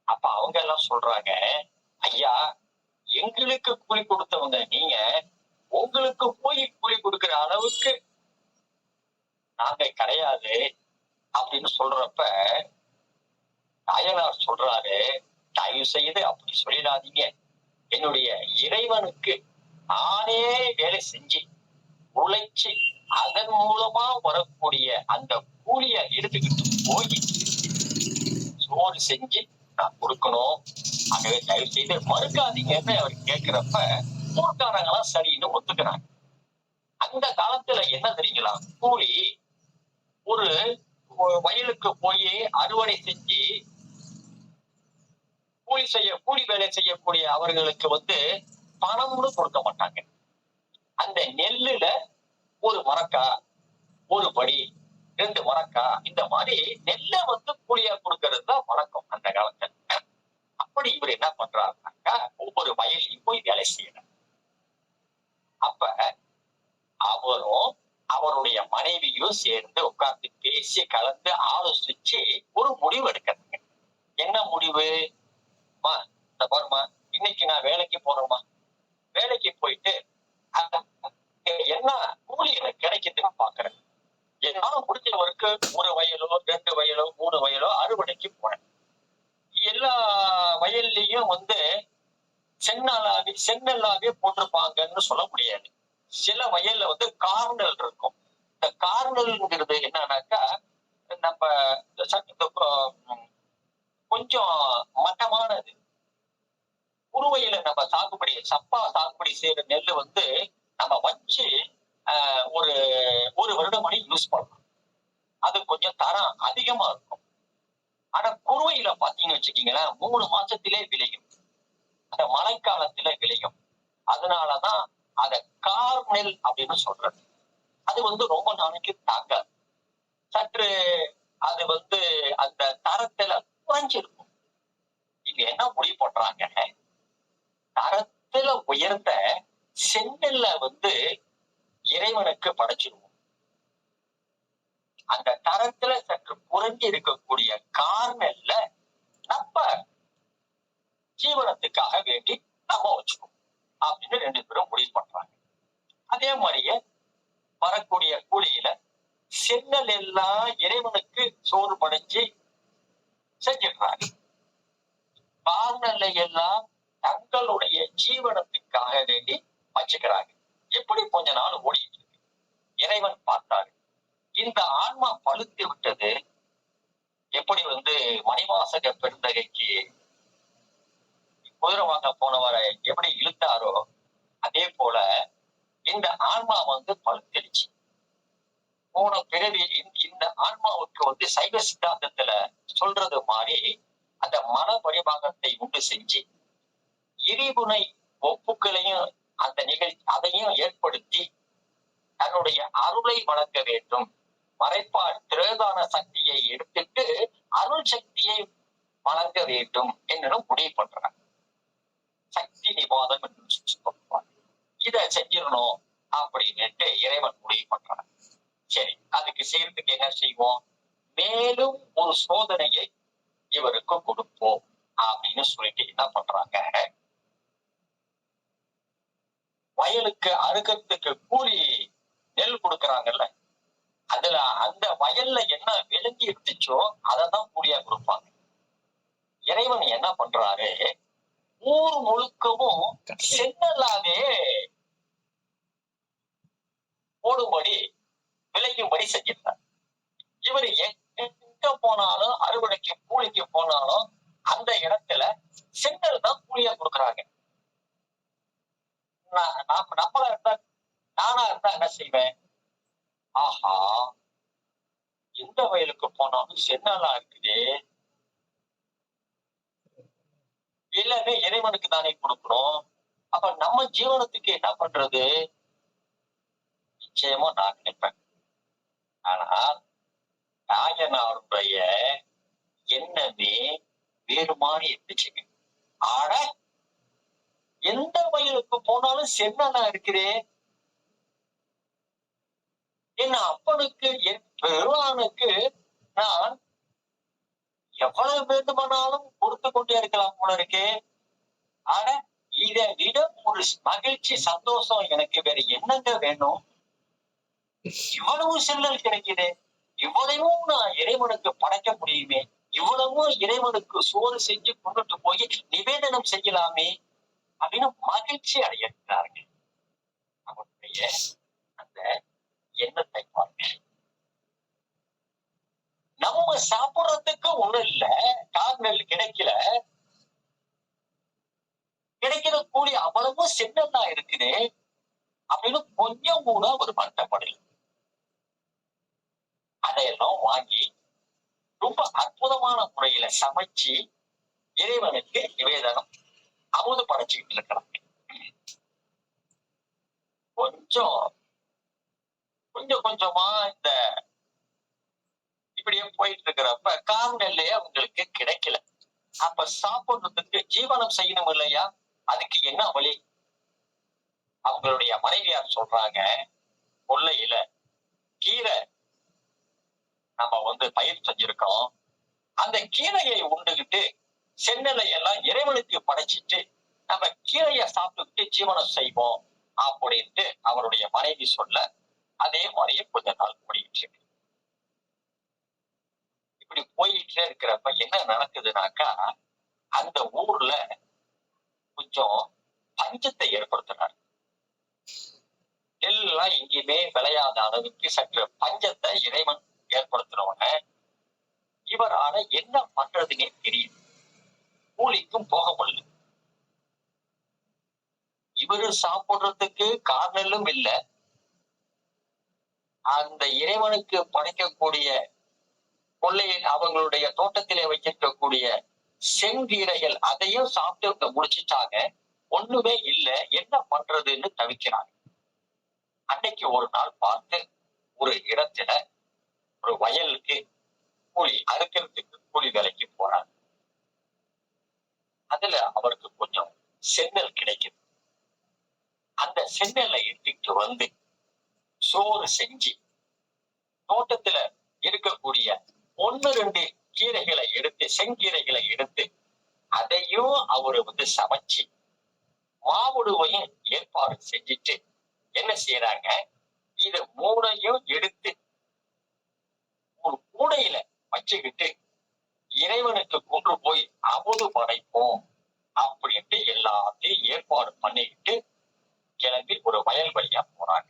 அப்ப அவங்க எல்லாம் சொல்றாங்க, ஐயா, எங்களுக்கு கூலி கொடுத்தவங்க நீங்க, உங்களுக்கு போய் கூலி கொடுக்கிற அளவுக்கு நாங்க கிடையாது அப்படின்னு சொல்றப்ப அய்யனார் சொல்றாரு, தயவு செய்து அப்படி சொல்லிடாதீங்க. என்னுடைய இறைவனுக்கு நானே வேலை செஞ்சு உழைச்சி அதன் மூலமா வரக்கூடிய அந்த கூலிய எடுத்துக்கிட்டு போய் சோறு செஞ்சு நான் கொடுக்கணும். ஆகவே தயவு செய்து மறுக்காதீங்கன்னு அவர் கேட்கிறப்ப ஊர்க்காரங்களாம் சரின்னு ஒத்துக்கிறாங்க. அந்த காலத்துல என்ன தெரியுங்களா, கூலி ஒரு வயலுக்கு போய் அறுவடை செஞ்சு கூலி வேலை செய்யக்கூடிய அவர்களுக்கு பணம்னு கொடுக்க மாட்டாங்க. அந்த நெல்லுல ஒரு மரக்கா, ஒரு படி, 2 மரக்கா, இந்த மாதிரி நெல்லை கூலியா கொடுக்கறது தான் வழக்கம் அந்த காலத்துல. அப்படி இவர் என்ன பண்றாருனாக்கா, ஒவ்வொரு வயலையும் போய் வேலை செய்யறார். அப்ப அவரும் அவருடைய மனைவியும் சேர்ந்து உட்கார்ந்து பேசி கலந்து ஆலோசிச்சு ஒரு முடிவு எடுக்கிறாங்க. என்ன முடிவு? இந்த பாருமா, இன்னைக்கு நான் வேலைக்கு போறேம்மா, வேலைக்கு போயிட்டு என்ன கூலி எனக்கு கிடைக்குதுன்னு பாக்குறேன். என்னால முடிஞ்சவருக்கு 1 வயலோ 2 வயலோ 3 வயலோ அறுவடைக்கு போறேன். எல்லா வயல்லையும் செந்நெல்லாவே போட்டிருப்பாங்கன்னு சொல்ல முடியாது. சில வயல்ல கார்னல் இருக்கும். இந்த கார்னல்ங்கிறது என்னன்னாக்கா, நம்ம கொஞ்சம் மட்டமானது. குறுவையில நம்ம சப்பா சாகுபடி செய்யற நெல்லு நம்ம வச்சு ஒரு வருடம் வரை யூஸ் பண்ணலாம். அது கொஞ்சம் தரம் அதிகமா இருக்கும். ஆனா குறுவையில பாத்தீங்கன்னு வச்சுக்கீங்களேன், 3 மாசத்திலே விளையும், அந்த மழைக்காலத்துல விளையும். அதனாலதான் அத கார்நெல் அப்படின்னு சொல்றது. அது ரொம்ப நாளைக்கு தாங்காது. சற்று அது அந்த தரத்துல குறைஞ்சிருக்கும். இங்க என்ன முடிவு பண்றாங்க, தரத்துல உயர்ந்த செந்நெல்ல இறைவனுக்கு படைச்சிருவோம். அந்த தரத்துல சற்று குறைஞ்சி இருக்கக்கூடிய கார்நெல்ல நம்ம ஜீவனத்துக்காக வேண்டி நம்ம வச்சுக்கோம் அப்படின்னு 2 பேரும் முடிவு பண்றாங்க. அதே மாதிரியே வரக்கூடிய கூலியில செந்நெல் எல்லாம் இறைவனுக்கு சோறு படைச்சு செஞ்சிடுறாங்க. கார்நெல்லை எல்லாம் தங்களுடைய ஜீவனத்துக்காக வேண்டி வச்சுக்கிறாங்க. எப்படி கொஞ்ச நாள் ஓடிட்டு இருக்கு. இறைவன் பார்த்தாரு, இந்த ஆன்மா பழுத்து விட்டது. எப்படி மணிவாசக பெருந்தகைக்கு குதிரை வாங்க போனவரை எப்படி இழுத்தாரோ, அதே போல இந்த ஆன்மா பழுத்திடுச்சு. போன பிறவி இந்த ஆன்மாவுக்கு சைவ சித்தாந்தத்துல சொல்றது மாதிரி அந்த மன பரிபாகத்தை உண்டு செஞ்சு எரிபுனை ஒப்புக்களையும் அந்த அதையும் ஏற்படுத்தி தன்னுடைய அருளை வழங்க வேண்டும். மறைப்பால் திரேதான சக்தியை எடுத்துட்டு அருள் சக்தியை வழங்க வேண்டும் என்று முடிவு பண்றாங்க. சக்தி நிவாதம் என்று சொல்லுவாங்க. இதை செஞ்சிடணும் அப்படின்னுட்டு இறைவன் முடிவு பண்றாங்க. சரி, அதுக்கு செய்யறதுக்கு என்ன செய்வோம்? மேலும் ஒரு சோதனையை இவருக்கு கொடுப்போம் அப்படின்னு சொல்லிட்டு என்ன பண்றாங்க, வயலுக்கு அறுக்கிறதுக்கு கூலி நெல் கொடுக்கறாங்கல்ல, அதுல அந்த வயல்ல என்ன விளங்கி இருந்துச்சோ அததான் கூலியா கொடுப்பாங்க. இறைவன் என்ன பண்றாரு, ஊர் முழுக்கவும் சென்னலாவே போடும்படி விளையும்படி செஞ்சிருந்தார். இவரு எங்க போனாலும், அறுவடைக்கு கூலிக்கு போனாலும் அந்த இடத்துல சென்னல் தான் கூலியா கொடுக்குறாங்க. நம்மளா இருந்தா, நானா இருந்தா என்ன செய்வேன்? ஆஹா, எந்த வயலுக்கு போனாலும் சென்னலா இருக்குது, எல்லாமே இறைவனுக்கு தானே கொடுக்கணும், அப்ப நம்ம ஜீவனத்துக்கு என்ன பண்றது? நிச்சயமா நான் நினைப்பேன். ஆனால் நாயனாருடைய எண்ணமே வேறு மாதிரி இருந்துச்சுங்க. ஆட எந்த வயலுக்கு போனாலும் சென்னலா இருக்குதே, என் அப்பனுக்கு, என் பெருமானுக்கு நான் எவ்வளவு வேண்டுமானாலும் கொடுத்து கொண்டே இருக்கலாம் போல இருக்கே. ஆனா இதை விட ஒரு மகிழ்ச்சி, சந்தோஷம் எனக்கு வேற என்னங்க வேணும்? இவ்வளவு செல்லல் கிடைக்குது, இவ்வளவும் நான் இறைவனுக்கு படைக்க முடியுமே, இவ்வளவும் இறைவனுக்கு சோறு செஞ்சு கொண்டுட்டு போய் நிவேதனம் செய்யலாமே அப்படின்னு மகிழ்ச்சி அடைகிறார்கள். அவருடைய அந்த எண்ணத்தை பாருங்க. நம்ம சாப்பிடுறதுக்கு ஒண்ணும் இல்ல, கார்னல் கிடைக்கல, கிடைக்கிற கூலி அவ்வளவும் சின்னதா இருக்குது அப்படின்னு கொஞ்சம் கூட ஒரு வருத்தப்படல. அதையெல்லாம் வாங்கி ரொம்ப அற்புதமான முறையில சமைச்சு இறைவனுக்கு நிவேதனம் அமுது படைச்சுக்கிட்டு இருக்கிறாங்க. கொஞ்சம் கொஞ்சம் கொஞ்சமா இந்த இப்படியே போயிட்டு இருக்கிறப்ப கார்னெல்லையே அவங்களுக்கு கிடைக்கல. அப்ப சாப்பிடுறதுக்கு ஜீவனம் செய்யணும் இல்லையா, அதுக்கு என்ன வழி? அவங்களுடைய மனைவியார் சொல்றாங்க, கொள்ளையில கீரை நம்ம பயிர் செஞ்சிருக்கோம், அந்த கீரையை உண்டுகிட்டு சென்னலை எல்லாம் இறைவனுக்கு படைச்சிட்டு நம்ம கீரையை சாப்பிட்டுக்கிட்டு ஜீவனம் செய்வோம் அப்படின்ட்டு அவருடைய மனைவி சொல்ல, அதே மாதிரியே கொஞ்ச நாள் ஓடிட்டு இருக்கு. இப்படி போயிட்டே இருக்கிறப்ப என்ன நடக்குதுனாக்கா, அந்த ஊர்ல கொஞ்சம் பஞ்சத்தை ஏற்படுத்தினார். எல்லாம் எங்கேயுமே விளையாத அளவுக்கு சற்று பஞ்சத்தை இறைவன் ஏற்படுத்தினவங்க. இவரால என்ன பண்றதுன்னே தெரியும், கூலிக்கும் போக முடியல, இவரு சாப்பிடுறதுக்கு காரணலும் இல்லை, அந்த இறைவனுக்கு படைக்கக்கூடிய கொள்ளையில் அவங்களுடைய தோட்டத்திலே வைக்கக்கூடிய செங்கீரைகள் அதையும் சாப்பிட்டு முடிச்சுட்டாங்க, ஒண்ணுமே இல்லை, என்ன பண்றதுன்னு தவிக்கிறாங்க. அன்னைக்கு ஒரு நாள் பார்த்து ஒரு இடத்துல ஒரு வயலுக்கு கூலி அறுக்கிறதுக்கு கூலி வேலைக்கு போறாங்க. அதுல அவருக்கு கொஞ்சம் சென்னல் கிடைக்குது. அந்த சென்னலை எடுத்துட்டு வந்து சோறு செஞ்சு தோட்டத்துல இருக்கக்கூடிய 1-2 கீரைகளை எடுத்து, செங்கீரைகளை எடுத்து அதையும் அவரு சமைச்சு மாவுடுவையும் ஏற்பாடு செஞ்சுட்டு என்ன செய்யறாங்க, இது 3ஐயும் எடுத்து ஒரு கூடையில வச்சுக்கிட்டு இறைவனுக்கு கொண்டு போய் அமுது படைப்போம் அப்படின்ட்டு எல்லாத்தையும் ஏற்பாடு பண்ணிக்கிட்டு கிளம்பி ஒரு வயல் வழியா போறாங்க.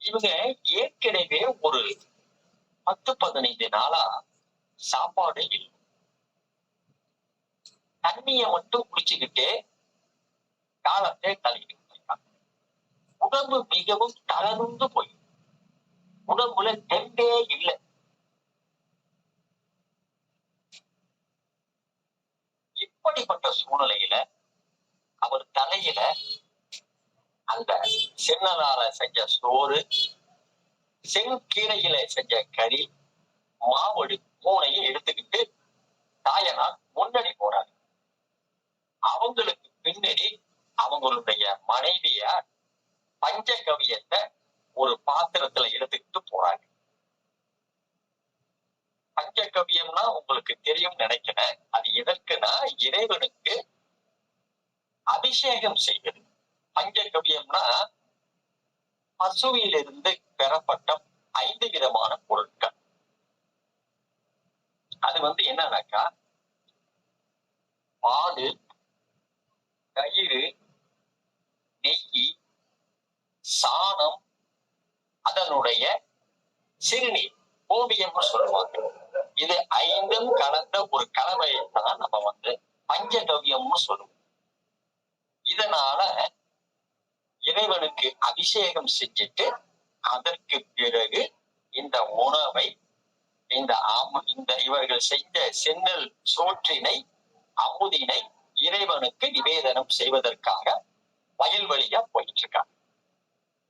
இவங்க ஏற்கனவே ஒரு 10-15 நாளா சாப்பாடு இல்லை, தண்ணிய மட்டும் குடிச்சுக்கிட்டு காலத்தை தள்ளிட்டு போயிருக்காங்க. உடம்பு மிகவும் தளர்ந்து போய் உடம்புல தெம்பே இல்லை. இப்படிப்பட்ட சூழ்நிலையில அவர் தலையில அந்த சென்னலால செஞ்ச சோறு, செங்கீரையில செஞ்ச கறி, மாவடு 3ஐயும் எடுத்துக்கிட்டு தாயனார் முன்னாடி போறாங்க. அவங்களுக்கு பின்னாடி அவங்களுடைய மனைவியார் பஞ்சகவியத்தை ஒரு பாத்திரத்துல எடுத்துக்கிட்டு போறாங்க. பஞ்சகவியம்னா உங்களுக்கு தெரியும் நினைக்கிறேன். அது எதற்குன்னா இறைவனுக்கு அபிஷேகம் செய்வது. பஞ்சகவியம்னா பசுவிலிருந்து பெறப்பட்ட 5 விதமான பொருட்கள். அது என்னன்னாக்கா பால், தயிர், நெய், சாணம், அதனுடைய சிறுநீர், ஓவியம்னு சொல்லுவாங்க. இது 5ம் கலந்த ஒரு கலவையை தான் நம்ம பஞ்சகவ்யம்னு சொல்லுவோம். இதனால இறைவனுக்கு அபிஷேகம் செஞ்சுட்டு அதற்கு பிறகு இந்த உணவை இந்த இவர்கள் செஞ்ச சென்னல் சோற்றினை, அமுதினை இறைவனுக்கு நிவேதனம் செய்வதற்காக வயல்வெளியா போயிட்டு இருக்காங்க.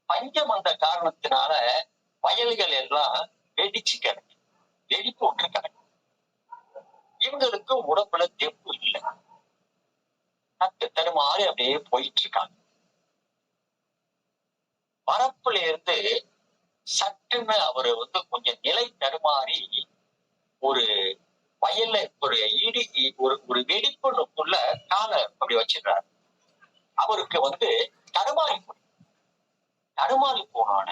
பஞ்சம் வந்த காரணத்தினால வயல்கள் எல்லாம் வெடிச்சு கிடக்கு, வெடி போட்டு கிடக்கு. இவங்களுக்கு உடம்புல தெம்பு இல்லை, தட்டு தடுமாறி அப்படியே போயிட்டு இருக்காங்க. பரப்புல இருந்து சட்டுன்னு அவரு கொஞ்சம் நிலை தடுமாறி ஒரு வயல்ல ஒரு வெடிப்புக்குள்ள காலை அப்படி வச்சிடுறாரு. அவருக்கு தடுமாறி போனான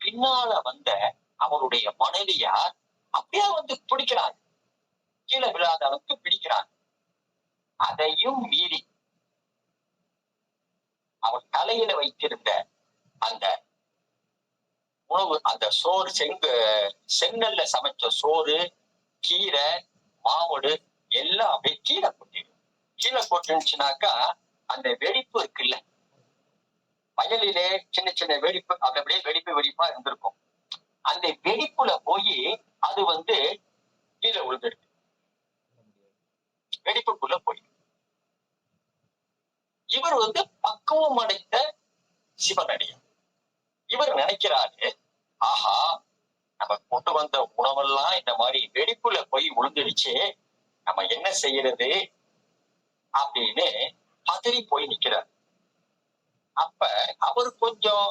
பின்னால வந்த அவருடைய மனைவியார் அப்படியே பிடிக்கிறாங்க, கீழே விழாத அளவுக்கு பிடிக்கிறாங்க. அதையும் மீறி அவர் தலையில வைத்திருந்த அந்த உணவு, அந்த சோறு, செங்கல்ல சமைச்ச சோறு, கீரை, மாவடு எல்லாம் அப்படியே கீழே கொட்டிடும். கீழே கொட்டுச்சுனாக்கா அந்த வெடிப்பு இருக்குல்ல, வயலிலே சின்ன சின்ன வெடிப்பு, அது அப்படியே வெடிப்பா இருந்திருக்கும். அந்த வெடிப்புல போய் அது கீழே விழுந்துருக்கு, வெடிப்புக்குள்ள போய். இவர் பக்குவம் அடைந்த சிவனடியார். இவர் நினைக்கிறாரு, ஆஹா நம்ம கொண்டு வந்த உணவெல்லாம் இந்த மாதிரி வெடிப்புல போய் விழுந்துடுச்சு, நம்ம என்ன செய்யறது அப்படின்னு பதறி போய் நிக்கிறார். அப்ப அவர் கொஞ்சம்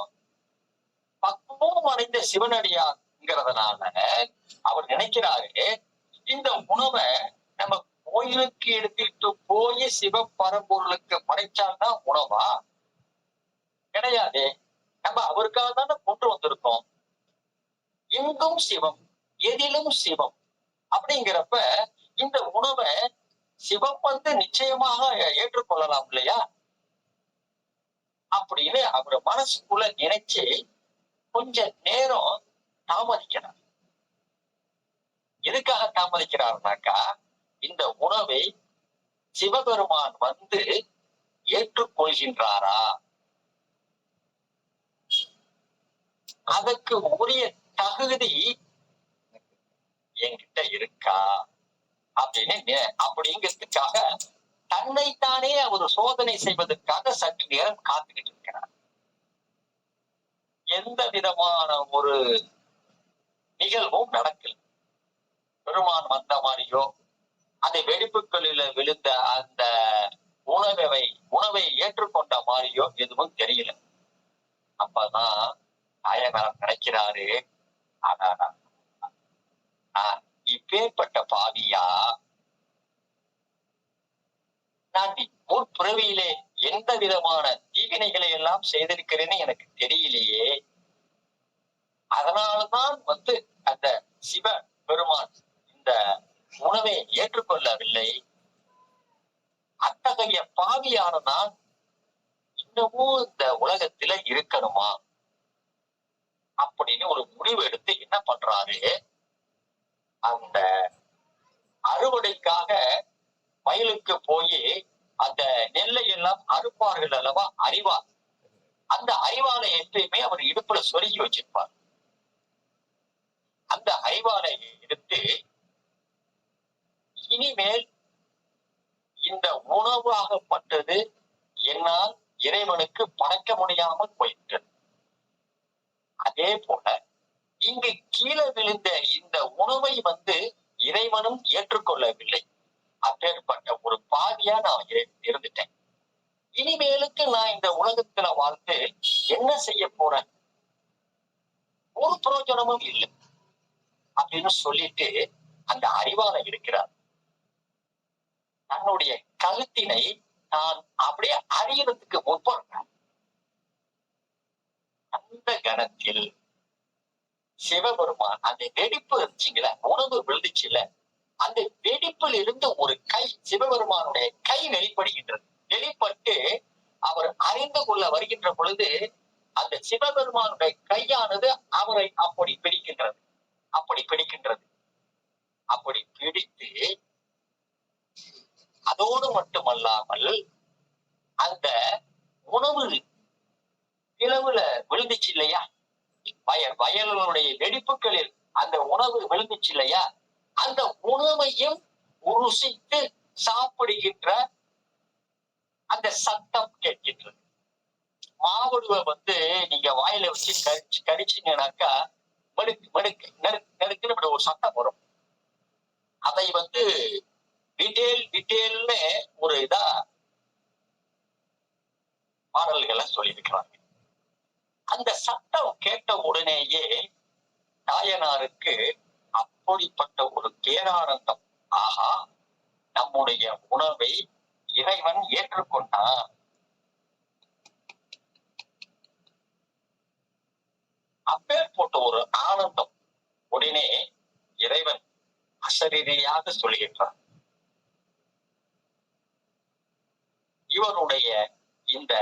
பக்குவம் அடைந்த சிவனடியார்ங்கிறதுனால அவர் நினைக்கிறாரு, இந்த உணவை நம்ம கோயிலுக்கு எடுத்துட்டு போய் சிவ பரம்பொருளுக்கு படைச்சால்தான் உணவா? கிடையாது, நம்ம அவருக்காக தானே கொண்டு வந்திருக்கோம். எங்கும் சிவம், எதிலும் சிவம் அப்படிங்கிறப்ப இந்த உணவை சிவம் நிச்சயமாக ஏற்றுக்கொள்ளலாம் இல்லையா அப்படின்னு அவர் மனசுக்குள்ள நினைச்சு கொஞ்ச நேரம் தாமதிக்கிறார். எதுக்காக தாமதிக்கிறார்னாக்கா, இந்த உணவை சிவபெருமான் ஏற்றுக்கொள்கின்றாரா, அதற்கு உரிய தகுதி என்கிட்ட இருக்கா அப்படிங்கிறதுக்காக தன்னைத்தானே அவர் சோதனை செய்வதற்காக சற்று நேரம் காத்துக்கிட்டு இருக்கிறார். எந்த விதமான ஒரு நிகழ்வும் நடக்கல. பெருமான் வந்த மாதிரியோ அந்த வெடிப்புகளில விழுந்த அந்த உணவை ஏற்றுக்கொண்ட மாதிரியோ எதுவும் தெரியல. அப்பதான் நாயகரம் நினைக்கிறாரு, இப்பேற்பட்ட பாவியா நான் முற்பிறவியிலே எந்த விதமான தீவினைகளை எல்லாம் செய்திருக்கிறேன்னு எனக்கு தெரியலையே. அதனால்தான் அந்த சிவ பெருமான் இந்த உணவை ஏற்றுக்கொள்ளவில்லை. அத்தகைய பாவியான நான் இன்னமும் இந்த உலகத்துல இருக்கணுமா அப்படின்னு ஒரு முடிவு எடுத்து என்ன பண்றாரு, அந்த அறுவடைக்காக வயலுக்கு போய் அந்த நெல்லை எல்லாம் அறுப்பார்கள் அல்லவா, அறிவார். அந்த அறிவாலை எப்பயுமே அவர் இடுப்புல சொருகி வச்சிருப்பார். அந்த அறிவாலை எடுத்து இனிமேல் இந்த உணவாகப்பட்டது என்னால் இறைவனுக்கு படைக்க முடியாமல் போயிட்டது. அதே போல நான் இந்த உலகத்துல வாழ்ந்து என்ன செய்ய போறேன், ஒரு பிரயோஜனமும் இல்லை அப்படின்னு சொல்லிட்டு அந்த அறிவாளன் இருக்கிறார். தன்னுடைய கழுத்தினை தான் அப்படியே அறியறதுக்கு முற்படுறார். அந்த கணத்தில் சிவபெருமான் அந்த வெடிப்பு இருந்துச்சுங்கள, உணவு விழுந்துச்சுல, அந்த வெடிப்பில் இருந்து ஒரு கை, சிவபெருமானுடைய கை வெளிப்படுகின்றது. வெளிப்பட்டு அவர் அறிந்து கொள்ள வருகின்ற பொழுது அந்த சிவபெருமானுடைய கையானது அவரை அப்படி பிடிக்கின்றது. அப்படி பிடித்து அதோடு மட்டுமல்லாமல் அந்த உணவு பிளவுல விழுந்துச்சு இல்லையா, வயலுடைய வெடிப்புகளில் அந்த உணவு விழுந்துச்சு இல்லையா, அந்த உணவையும் ருசித்து சாப்பிடுகின்ற அந்த சத்தம் கேட்கின்றது. மாவடுவை நீங்க வாயில வச்சு கடிச்சீங்கன்னாக்கா நெருக்குன்னு ஒரு சத்தம் வரும். அதை டீட்டெயில்னு ஒரு இதா பாடல்களை சொல்லியிருக்கிறாங்க. அந்த சத்தம் கேட்ட உடனேயே நாயனாருக்கு அப்படிப்பட்ட ஒரு பேரானந்தம். ஆஹா, நம்முடைய உணவை இறைவன் ஏற்றுக்கொண்டான். அப்பேற்பட்ட ஒரு ஆனந்தம். உடனே இறைவன் அசரீரியாக சொல்கின்றார், இவருடைய இந்த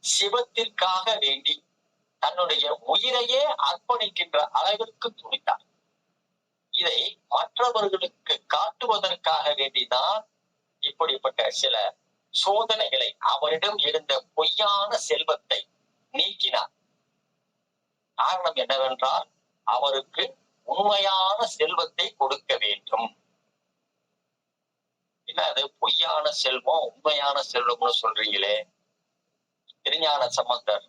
சிவத்திற்காக வேண்டி தன்னுடைய உயிரையே அர்ப்பணிக்கின்ற அளவிற்கு துணித்தார். இதை மற்றவர்களுக்கு காட்டுவதற்காக வேண்டிதான் இப்படிப்பட்ட சில சோதனைகளை, அவரிடம் இருந்த பொய்யான செல்வத்தை நீக்கினார். காரணம் என்னவென்றால் அவருக்கு உண்மையான செல்வத்தை கொடுக்க வேண்டும். என்ன அது பொய்யான செல்வம் உண்மையான செல்வம்னு சொல்றீங்களே? திருஞான சம்பந்தர்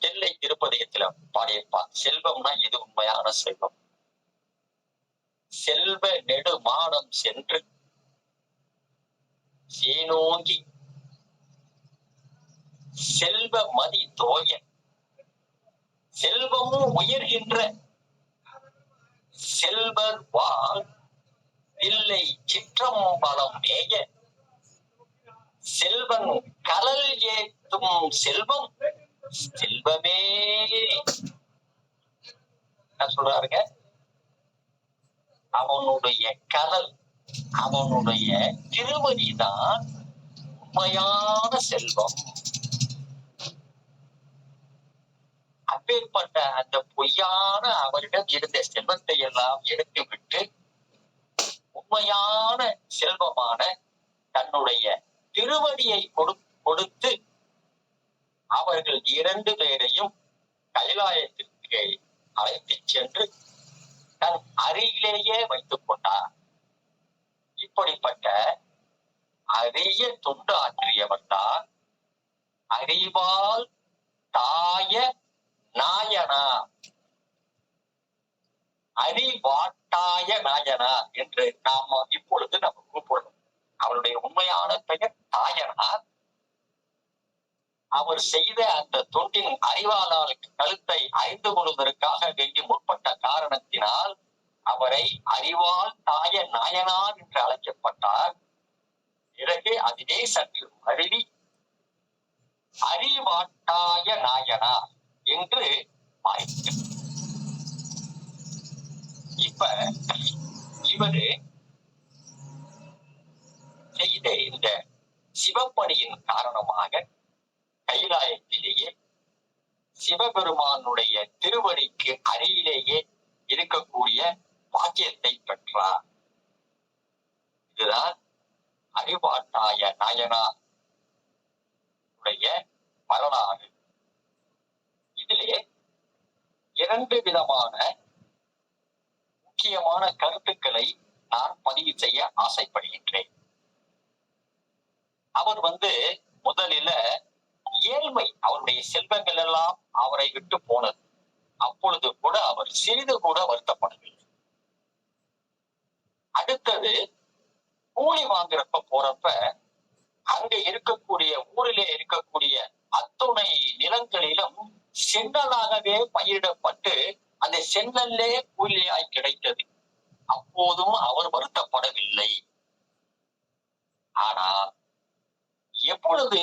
தில்லை திருப்பதிகத்துல பாடியிருப்பார், செல்வம்னா இது உண்மையான செல்வம். செல்வ நெடுமானம் சென்று சீனோங்கி செல்வ மதி தோய செல்வமும் உயர்கின்ற செல்வர் வாழ் இல்லை சிற்றம்பலம் மேய செல்வன் கலல் ஏத்தும் செல்வம் செல்வமே. என்ன சொல்றாருங்க? அவனுடைய கலல், அவனுடைய திருவடிதான் உண்மையான செல்வம். அப்பேற்பட்ட அந்த பொய்யான அவரிடம் இருந்த செல்வத்தை எல்லாம் எடுத்து விட்டு உண்மையான செல்வமான தன்னுடைய திருவடியை கொடுத்து அவர்கள் 2 பேரையும் கைலாயத்திற்கு அழைத்து சென்று தன் அருகிலேயே வைத்துக் கொண்டார். இப்படிப்பட்ட அரிய தொண்டு ஆற்றியவர் தான் அறிவால் தாய நாயனா, அறிவாட்டாய நாயனா என்று நாம் இப்பொழுது நம்ம கூப்பிடுறோம். அவருடைய உண்மையான பெயர் தாயனார். அவர் செய்த அந்த தொண்டின் அறிவாளால் கழுத்தை அறிந்து கொள்வதற்காக வேண்டி முற்பட்ட காரணத்தினால் அவரை அறிவால் தாய நாயனார் என்று அழைக்கப்பட்டார். பிறகு அதிலே சற்று அருவி அறிவாட்டாய நாயனா என்று மாறிவிட்டது. இப்ப இவரு செய்த இந்த சிவப்பணியின் காரணமாக கைலாயத்திலேயே சிவபெருமானுடைய திருவடிக்கு அருகிலேயே இருக்கக்கூடிய பாக்கியத்தை பெற்றார். இதுதான் அறிவாட்டாய நாயனா வரலாறு. இதிலே 2 விதமான முக்கியமான கருத்துக்களை நான் பதிவு செய்ய ஆசைப்படுகின்றேன். அவர் முதலில ஏழ்மை, அவருடைய செல்வங்கள் எல்லாம் அவரை விட்டு போனது. அப்பொழுது கூட அவர் சிறிது கூட வருத்தப்படவில்லை. அடுத்தது கூலி வாங்குறப்ப போறப்ப அங்க இருக்கக்கூடிய நிலங்களிலும் சென்னலாகவே பயிரிடப்பட்டு அந்த சென்னல்லே கூலியாய் கிடைத்தது. அப்போதும் அவர் வருத்தப்படவில்லை. ஆனால் எப்பொழுது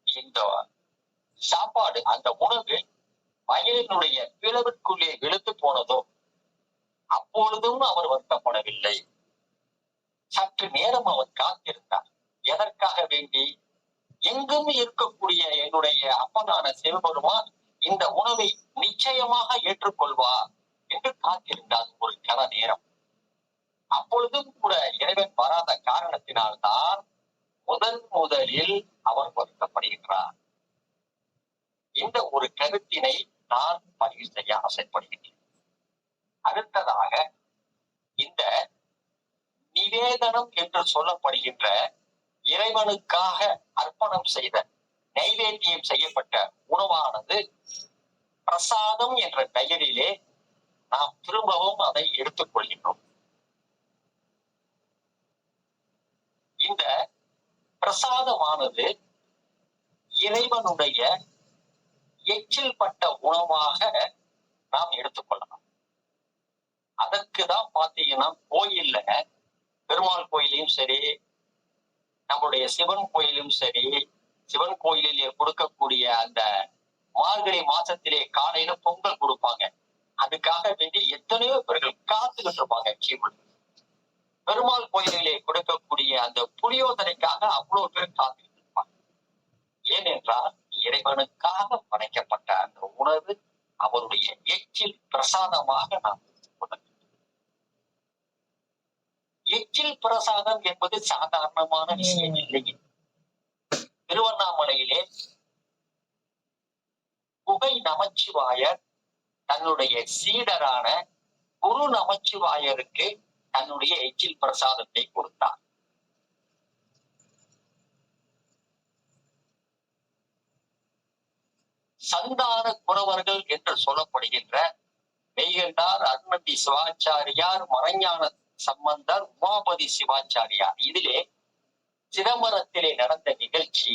இந்த சாப்பாடு, அந்த உணவு வயலினுடைய பிளவிற்குள்ளே இழுத்து போனதோ அப்பொழுதும் அவர் வருத்தப்படவில்லை. சற்று நேரம் அவர் காத்திருந்தார். எதற்காக வேண்டி? எங்கும் இருக்கக்கூடிய என்னுடைய அப்பனான சிவபெருமான் இந்த உணவை நிச்சயமாக ஏற்றுக்கொள்வார் என்று காத்திருந்தார் ஒரு கன நேரம். அப்பொழுதும் கூட இறைவன் வராத காரணத்தினால்தான் முதலில் அவர் வருத்தப்படுகின்றார். இந்த ஒரு கருத்தினை நான் பதிவு செய்ய ஆசைப்படுகின்றேன். அடுத்ததாக, இந்த நிவேதனம் என்று சொல்லப்படுகின்ற இறைவனுக்காக அர்ப்பணம் செய்த நைவேத்தியம் செய்யப்பட்ட உணவானது பிரசாதம் என்ற பெயரிலே நாம் திரும்பவும் அதை எடுத்துக்கொள்கின்றோம். இந்த பிரசாதமானது இறைவனுடைய எச்சில் பட்ட உணவாக நாம் எடுத்துக்கொள்ளலாம். அதற்குதான் பாத்தீங்கன்னா கோயில்ல, பெருமாள் கோயிலையும் சரி, நம்முடைய சிவன் கோயிலும் சரி, சிவன் கோயிலிலே கொடுக்கக்கூடிய அந்த மார்கழி மாசத்திலே காலையில பொங்கல் கொடுப்பாங்க. அதுக்காக வேண்டி எத்தனையோ பேர்கள் காத்துக்கிட்டு இருப்பாங்க கீழ். பெருமாள் கோயிலிலே கொடுக்கக்கூடிய அந்த புளியோதரைக்காக அவ்வளவு பேர் காத்துக்கிட்டு இருப்பாங்க. ஏனென்றால் இறைவனுக்காக படைக்கப்பட்ட அந்த உணவு அவருடைய எச்சில் பிரசாதமாக நாம் எச்சில் பிரசாதம் என்பது சாதாரணமான விஷயம் இல்லை. திருவண்ணாமலையிலே குகை நமச்சிவாயர் தன்னுடைய சீடரான குரு நமச்சிவாயருக்கு தன்னுடைய எச்சில் பிரசாதத்தை கொடுத்தார். சந்தான குறவர்கள் என்று சொல்லப்படுகின்ற மெய்கண்டார், அருணந்தி சிவாச்சாரியார், மறைஞான சம்பந்தர், உமாபதி சிவாச்சாரியார், இதிலே சிதம்பரத்திலே நடந்த நிகழ்ச்சி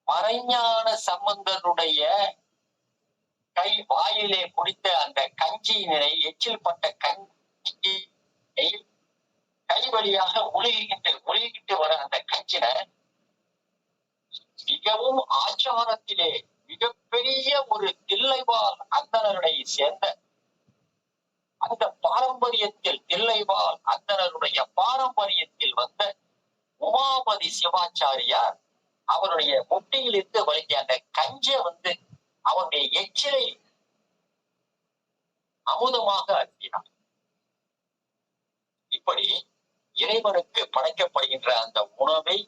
மறைஞான சம்பந்தருடைய கை வாயிலே குடித்த அந்த கஞ்சியினை, எச்சில் பட்ட கஞ்சி கை வழியாக ஒழுகிட்டு வர அந்த கஞ்சினை மிகவும் ஆச்சாரத்திலே மிகப்பெரிய ஒரு தில்லைவாழ் அந்தனருடைய சேர்ந்த அந்த பாரம்பரியத்தில், தில்லைவாழ் அந்தனருடைய பாரம்பரியத்தில் வந்த உமாபதி சிவாச்சாரியார் அவருடைய முட்டியிலிருந்து வழங்கிய அந்த கஞ்சை அவருடைய எச்சிலை அமுதமாக அருந்தினார். இப்படி இறைவனுக்கு படைக்கப்படுகின்ற அந்த உணவை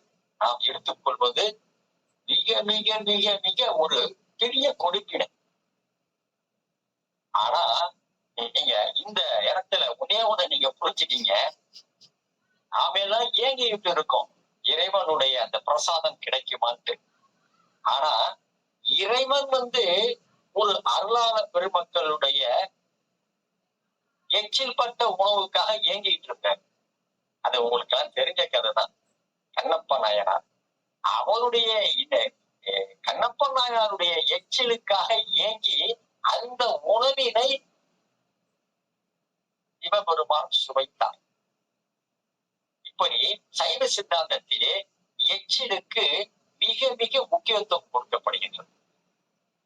நாம் எடுத்துக்கொள்வது மிக மிக மிக மிக ஒரு பெரிய கொடுப்பினை. ஆனா நீங்க இந்த இடத்துல ஒன்னே நீங்க புரிஞ்சுட்டீங்க, நாம எல்லாம் ஏங்கிட்டு இருக்கோம் இறைவனுடைய அந்த பிரசாதம் கிடைக்குமான்ட்டு. ஆனா இறைவன் ஒரு அருளாளர் பெருமக்களுடைய எச்சில் பட்ட உணவுக்காக ஏங்கிட்டு இருக்காரு. அது உங்களுக்கு எல்லாம் தெரிஞ்ச கதை தான். கண்ணப்ப நாயனார் அவருடைய கண்ணப்ப நாயனாருடைய எச்சிலுக்காக ஏங்கி அந்த உணவினை சிவபெருமான் சுவைத்தார். இப்படி சைவ சித்தாந்தத்திலே எச்சிலுக்கு மிக மிக முக்கியத்துவம் கொடுக்கப்படுகின்றது.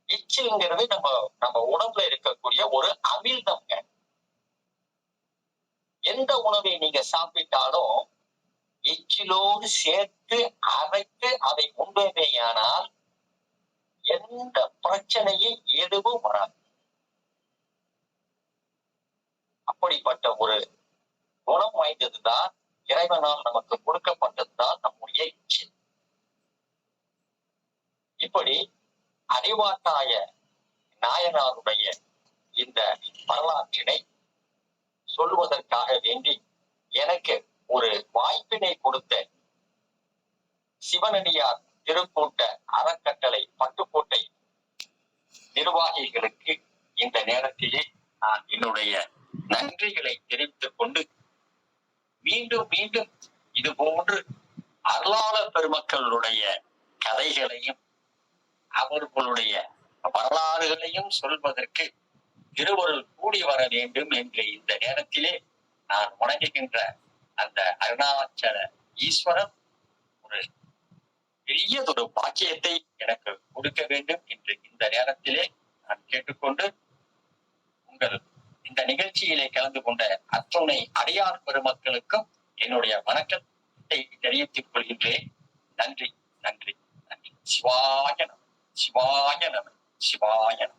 எச்சில்ங்கிறது நம்ம உடம்புல இருக்கக்கூடிய ஒரு அமிழ்தம்ங்க. எந்த உணவை நீங்க சாப்பிட்டாலும் எச்சிலோடு சேர்த்து அரைத்து அதை உண்பதேயானால் எந்த பிரச்சனையும் எதுவும் வராது. அப்படிப்பட்ட ஒரு குணம் வாய்ந்ததுதான் இறைவனால் நமக்கு கொடுக்கப்பட்டதுதான் நம்முடைய எச்சில். இப்படி அறிவாட்டாய நாயனாருடைய இந்த வரலாற்றினை சொல்வதற்காக வேண்டி எனக்கு ஒரு வாய்ப்பினை கொடுத்த சிவனடியார் திருக்கூட்ட அறக்கட்டளை பட்டுக்கோட்டை நிர்வாகிகளுக்கு இந்த நேரத்திலே நான் என்னுடைய நன்றிகளை தெரிவித்துக் கொண்டு மீண்டும் மீண்டும் இது போன்று அருளாளர் பெருமக்களுடைய கதைகளையும் அவர்களுடைய வரலாறுகளையும் சொல்வதற்கு திருவருள் கூடி வர வேண்டும் என்று இந்த நேரத்திலே நான் வணங்குகின்ற அந்த அருணாச்சல ஈஸ்வரர் ஒரு பெரியதொரு பாக்கியத்தை எனக்கு கொடுக்க வேண்டும் என்று இந்த நேரத்திலே நான் கேட்டுக்கொண்டு உங்கள் இந்த நிகழ்ச்சியிலே கலந்து கொண்ட அத்துணை அடியார் பெருமக்களுக்கும் என்னுடைய வணக்கத்தை தெரிவித்துக் கொள்கின்றேன். நன்றி, நன்றி, நன்றி. சிவாய நம, சிவாய நம, சிவாய நம.